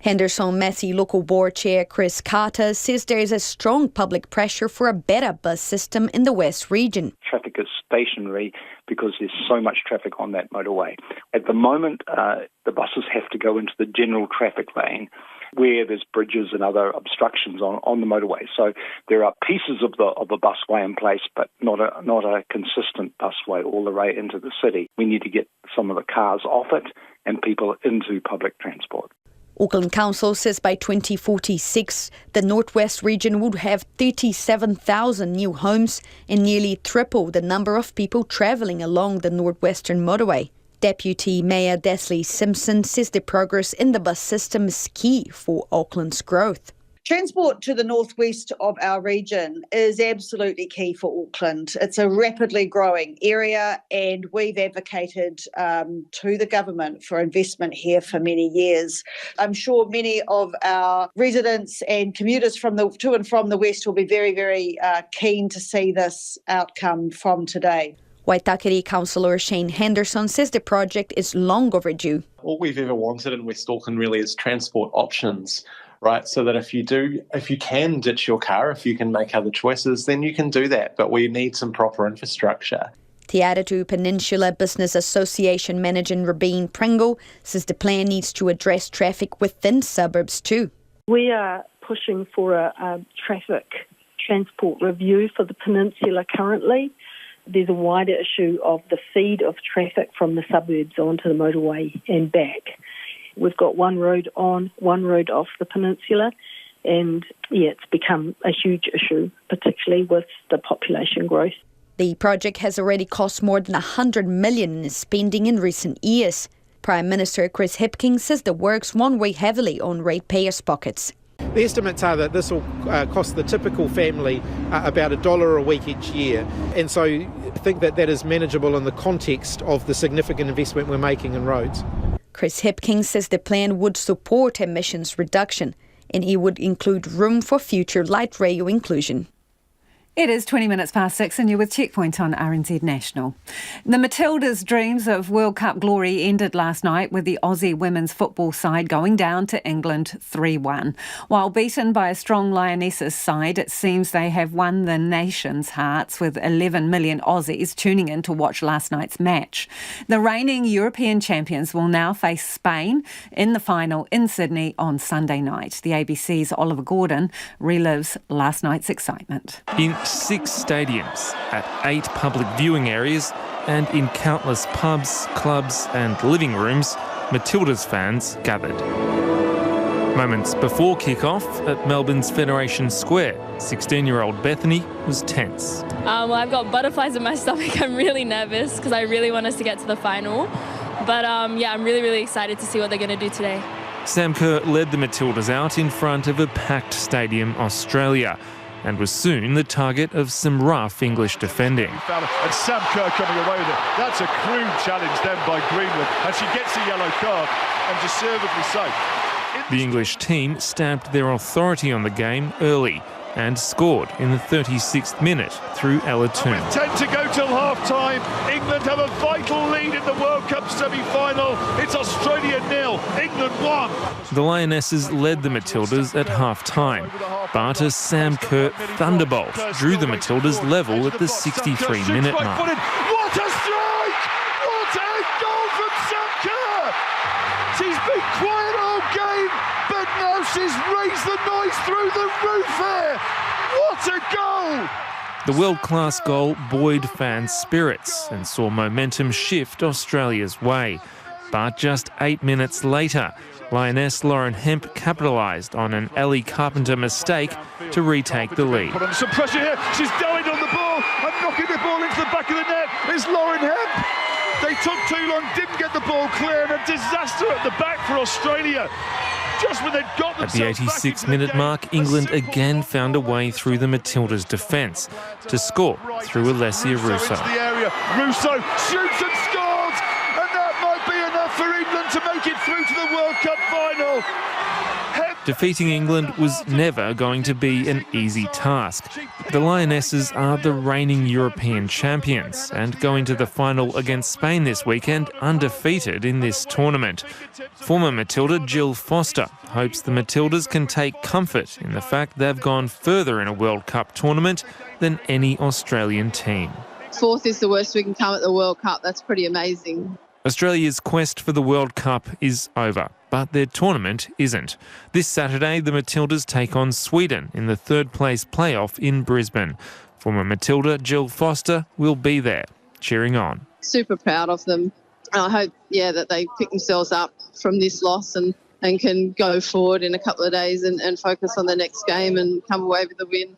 Henderson Massey Local Board Chair Chris Carter says there is a strong public pressure for a better bus system in the West region. Traffic is stationary because there's so much traffic on that motorway. At the moment, the buses have to go into the general traffic lane where there's bridges and other obstructions on the motorway. So there are pieces of the busway in place, but not a consistent busway all the way into the city. We need to get some of the cars off it and people into public transport. Auckland Council says by 2046, the Northwest region would have 37,000 new homes and nearly triple the number of people travelling along the Northwestern motorway. Deputy Mayor Desley Simpson says the progress in the bus system is key for Auckland's growth. Transport to the northwest of our region is absolutely key for Auckland. It's a rapidly growing area and we've advocated to the government for investment here for many years. I'm sure many of our residents and commuters to and from the west will be very, very keen to see this outcome from today. Waitakere Councillor Shane Henderson says the project is long overdue. All we've ever wanted in West Auckland really is transport options. Right, so that if you can ditch your car, if you can make other choices, then you can do that. But we need some proper infrastructure. Timaru Peninsula Business Association manager Rabine Pringle says the plan needs to address traffic within suburbs too. We are pushing for a traffic transport review for the peninsula currently. There's a wider issue of the feed of traffic from the suburbs onto the motorway and back. We've got one road on, one road off the peninsula, and it's become a huge issue, particularly with the population growth. The project has already cost more than $100 million in spending in recent years. Prime Minister Chris Hipkins says the works won't weigh heavily on ratepayers' pockets. The estimates are that this will cost the typical family about $1 a week each year, and so I think that is manageable in the context of the significant investment we're making in roads. Chris Hipkins says the plan would support emissions reduction, and it would include room for future light rail inclusion. It is 20 minutes past 6 and you're with Checkpoint on RNZ National. The Matildas' dreams of World Cup glory ended last night with the Aussie women's football side going down to England 3-1. While beaten by a strong Lionesses side, it seems they have won the nation's hearts with 11 million Aussies tuning in to watch last night's match. The reigning European champions will now face Spain in the final in Sydney on Sunday night. The ABC's Oliver Gordon relives last night's excitement. In 6 stadiums, at 8 public viewing areas, and in countless pubs, clubs and living rooms, Matildas fans gathered. Moments before kick-off at Melbourne's Federation Square, 16-year-old Bethany was tense. Well, I've got butterflies in my stomach. I'm really nervous because I really want us to get to the final. But I'm really excited to see what they're going to do today. Sam Kerr led the Matildas out in front of a packed Stadium Australia, and was soon the target of some rough English defending. And Sam Kerr coming away with it. That's a crude challenge then by Greenwood, and she gets a yellow card, and deservedly so. The English team stamped their authority on the game early and scored in the 36th minute through Ella Toon. With 10 to go till half-time, England have a vital lead in the World Cup semi-final. It's Australia 0, England 1. The Lionesses led the Matildas at half-time, but a Sam Kerr thunderbolt drew the Matildas level at the 63-minute mark. What a strike! What a goal from Sam Kerr! She's been quiet all game, but now she's raised the noise through the roof here. What a goal! The world-class goal buoyed fans' spirits and saw momentum shift Australia's way. But just 8 minutes later, Lioness Lauren Hemp capitalised on an Ellie Carpenter mistake to retake the lead. Put on some pressure here. She's died on the ball and knocking the ball into the back of the net is Lauren Hemp. They took too long, didn't get the ball clear, and a disaster at the back for Australia. Just when they'd got at the 86-minute mark, England again found a way through the Matildas' defence to score through Alessia Russo. Into the area. Russo shoots and scores, and that might be enough for England to make it through to the World Cup final. Defeating England was never going to be an easy task. The Lionesses are the reigning European champions and go into the final against Spain this weekend undefeated in this tournament. Former Matilda Jill Foster hopes the Matildas can take comfort in the fact they've gone further in a World Cup tournament than any Australian team. 4th is the worst we can come at the World Cup. That's pretty amazing. Australia's quest for the World Cup is over, but their tournament isn't. This Saturday, the Matildas take on Sweden in the third-place playoff in Brisbane. Former Matilda Jill Foster will be there, cheering on. Super proud of them. I hope, that they pick themselves up from this loss and can go forward in a couple of days and focus on the next game and come away with a win.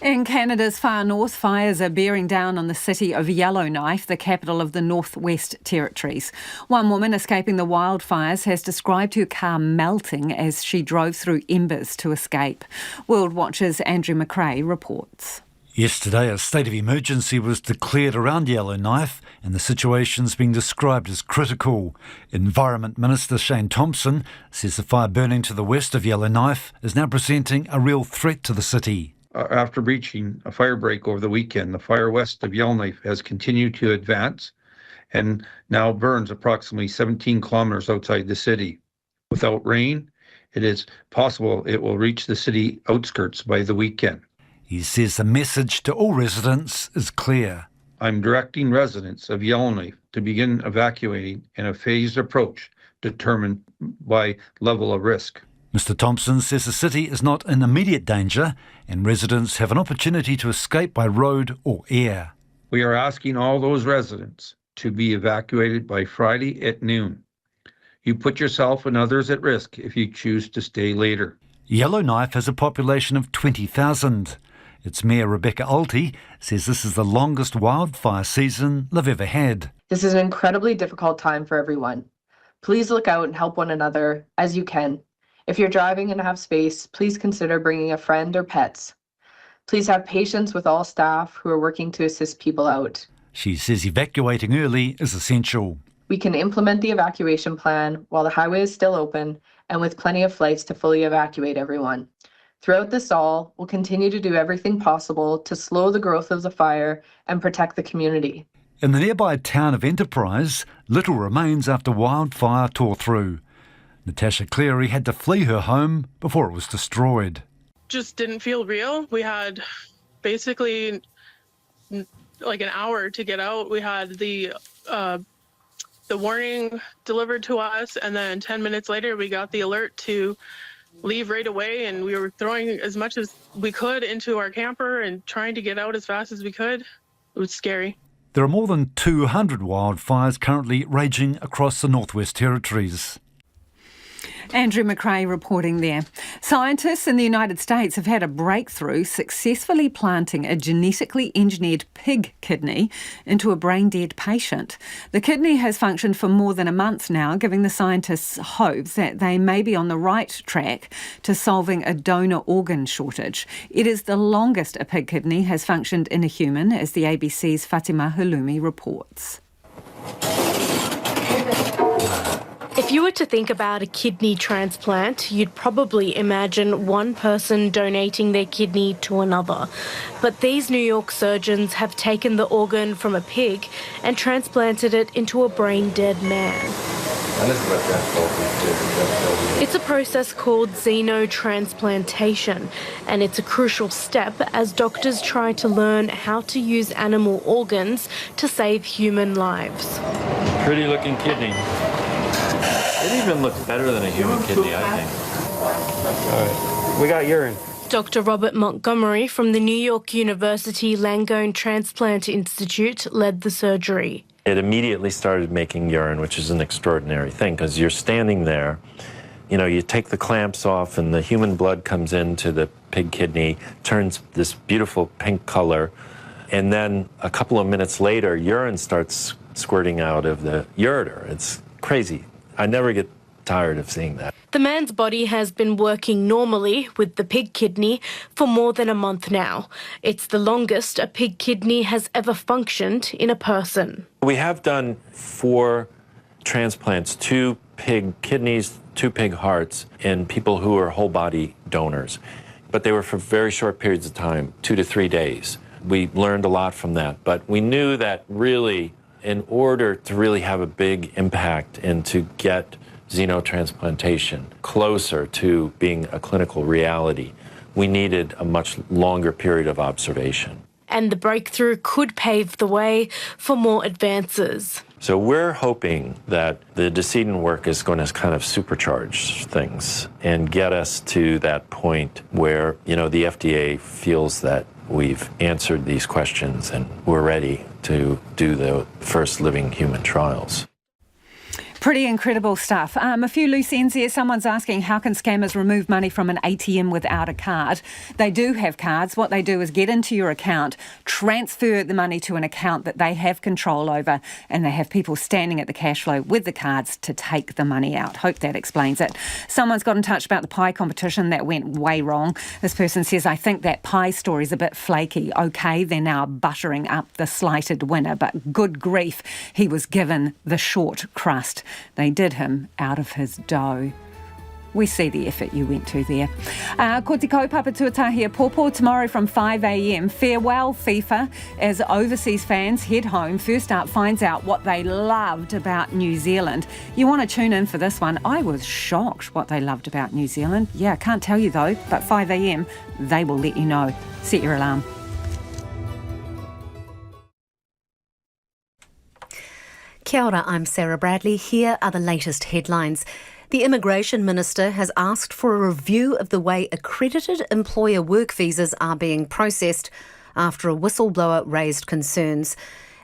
In Canada's far north, fires are bearing down on the city of Yellowknife, the capital of the Northwest Territories. One woman escaping the wildfires has described her car melting as she drove through embers to escape. World Watch's Andrew McRae reports. Yesterday, a state of emergency was declared around Yellowknife and the situation's being described as critical. Environment Minister Shane Thompson says the fire burning to the west of Yellowknife is now presenting a real threat to the city. After reaching a fire break over the weekend, the fire west of Yellowknife has continued to advance and now burns approximately 17 kilometres outside the city. Without rain, it is possible it will reach the city outskirts by the weekend. He says the message to all residents is clear. I'm directing residents of Yellowknife to begin evacuating in a phased approach determined by level of risk. Mr Thompson says the city is not in immediate danger and residents have an opportunity to escape by road or air. We are asking all those residents to be evacuated by Friday at noon. You put yourself and others at risk if you choose to stay later. Yellowknife has a population of 20,000. Its Mayor Rebecca Alty says this is the longest wildfire season they've ever had. This is an incredibly difficult time for everyone. Please look out and help one another as you can. If you're driving and have space, please consider bringing a friend or pets. Please have patience with all staff who are working to assist people out. She says evacuating early is essential. We can implement the evacuation plan while the highway is still open and with plenty of flights to fully evacuate everyone. Throughout this all, we'll continue to do everything possible to slow the growth of the fire and protect the community. In the nearby town of Enterprise, little remains after wildfire tore through. Natasha Cleary had to flee her home before it was destroyed. Just didn't feel real. We had basically like an hour to get out. We had the warning delivered to us, and then 10 minutes later we got the alert to leave right away, and we were throwing as much as we could into our camper and trying to get out as fast as we could. It was scary. There are more than 200 wildfires currently raging across the Northwest Territories. Andrew McRae reporting there. Scientists in the United States have had a breakthrough successfully planting a genetically engineered pig kidney into a brain-dead patient. The kidney has functioned for more than a month now, giving the scientists hope that they may be on the right track to solving a donor organ shortage. It is the longest a pig kidney has functioned in a human, as the ABC's Fatima Hulumi reports. If you were to think about a kidney transplant, you'd probably imagine one person donating their kidney to another. But these New York surgeons have taken the organ from a pig and transplanted it into a brain-dead man. It's a process called xenotransplantation, and it's a crucial step as doctors try to learn how to use animal organs to save human lives. Pretty looking kidney. It even looks better than a human kidney, I think. All right, we got urine. Dr. Robert Montgomery from the New York University Langone Transplant Institute led the surgery. It immediately started making urine, which is an extraordinary thing because you're standing there, you take the clamps off and the human blood comes into the pig kidney, turns this beautiful pink color, and then a couple of minutes later, urine starts squirting out of the ureter. It's crazy. I never get tired of seeing that. The man's body has been working normally with the pig kidney for more than a month now. It's the longest a pig kidney has ever functioned in a person. We have done 4 transplants, 2 pig kidneys, 2 pig hearts, in people who are whole body donors. But they were for very short periods of time, 2 to 3 days. We learned a lot from that, but we knew that really, in order to really have a big impact and to get xenotransplantation closer to being a clinical reality, we needed a much longer period of observation. And the breakthrough could pave the way for more advances. So we're hoping that the decedent work is going to kind of supercharge things and get us to that point where, the FDA feels that we've answered these questions and we're ready to do the first living human trials. Pretty incredible stuff. A few loose ends here. Someone's asking, how can scammers remove money from an ATM without a card? They do have cards. What they do is get into your account, transfer the money to an account that they have control over, and they have people standing at the cash flow with the cards to take the money out. Hope that explains it. Someone's got in touch about the pie competition. That went way wrong. This person says, I think that pie story's a bit flaky. OK, they're now buttering up the slighted winner, but good grief, he was given the short crust. They did him out of his dough. We see the effort you went to there. Ko te kaupapa tuatahi popo tomorrow from 5 a.m. Farewell FIFA as overseas fans head home. First Up finds out what they loved about New Zealand. You want to tune in for this one. I was shocked what they loved about New Zealand. Yeah, I can't tell you though, but 5 a.m. they will let you know. Set your alarm. Kia ora, I'm Sarah Bradley. Here are the latest headlines. The Immigration Minister has asked for a review of the way accredited employer work visas are being processed after a whistleblower raised concerns.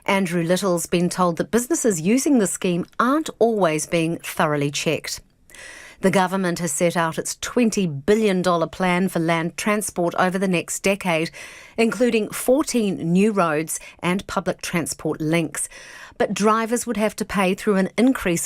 Andrew Little's been told that businesses using the scheme aren't always being thoroughly checked. The government has set out its $20 billion plan for land transport over the next decade, including 14 new roads and public transport links. But drivers would have to pay through an increase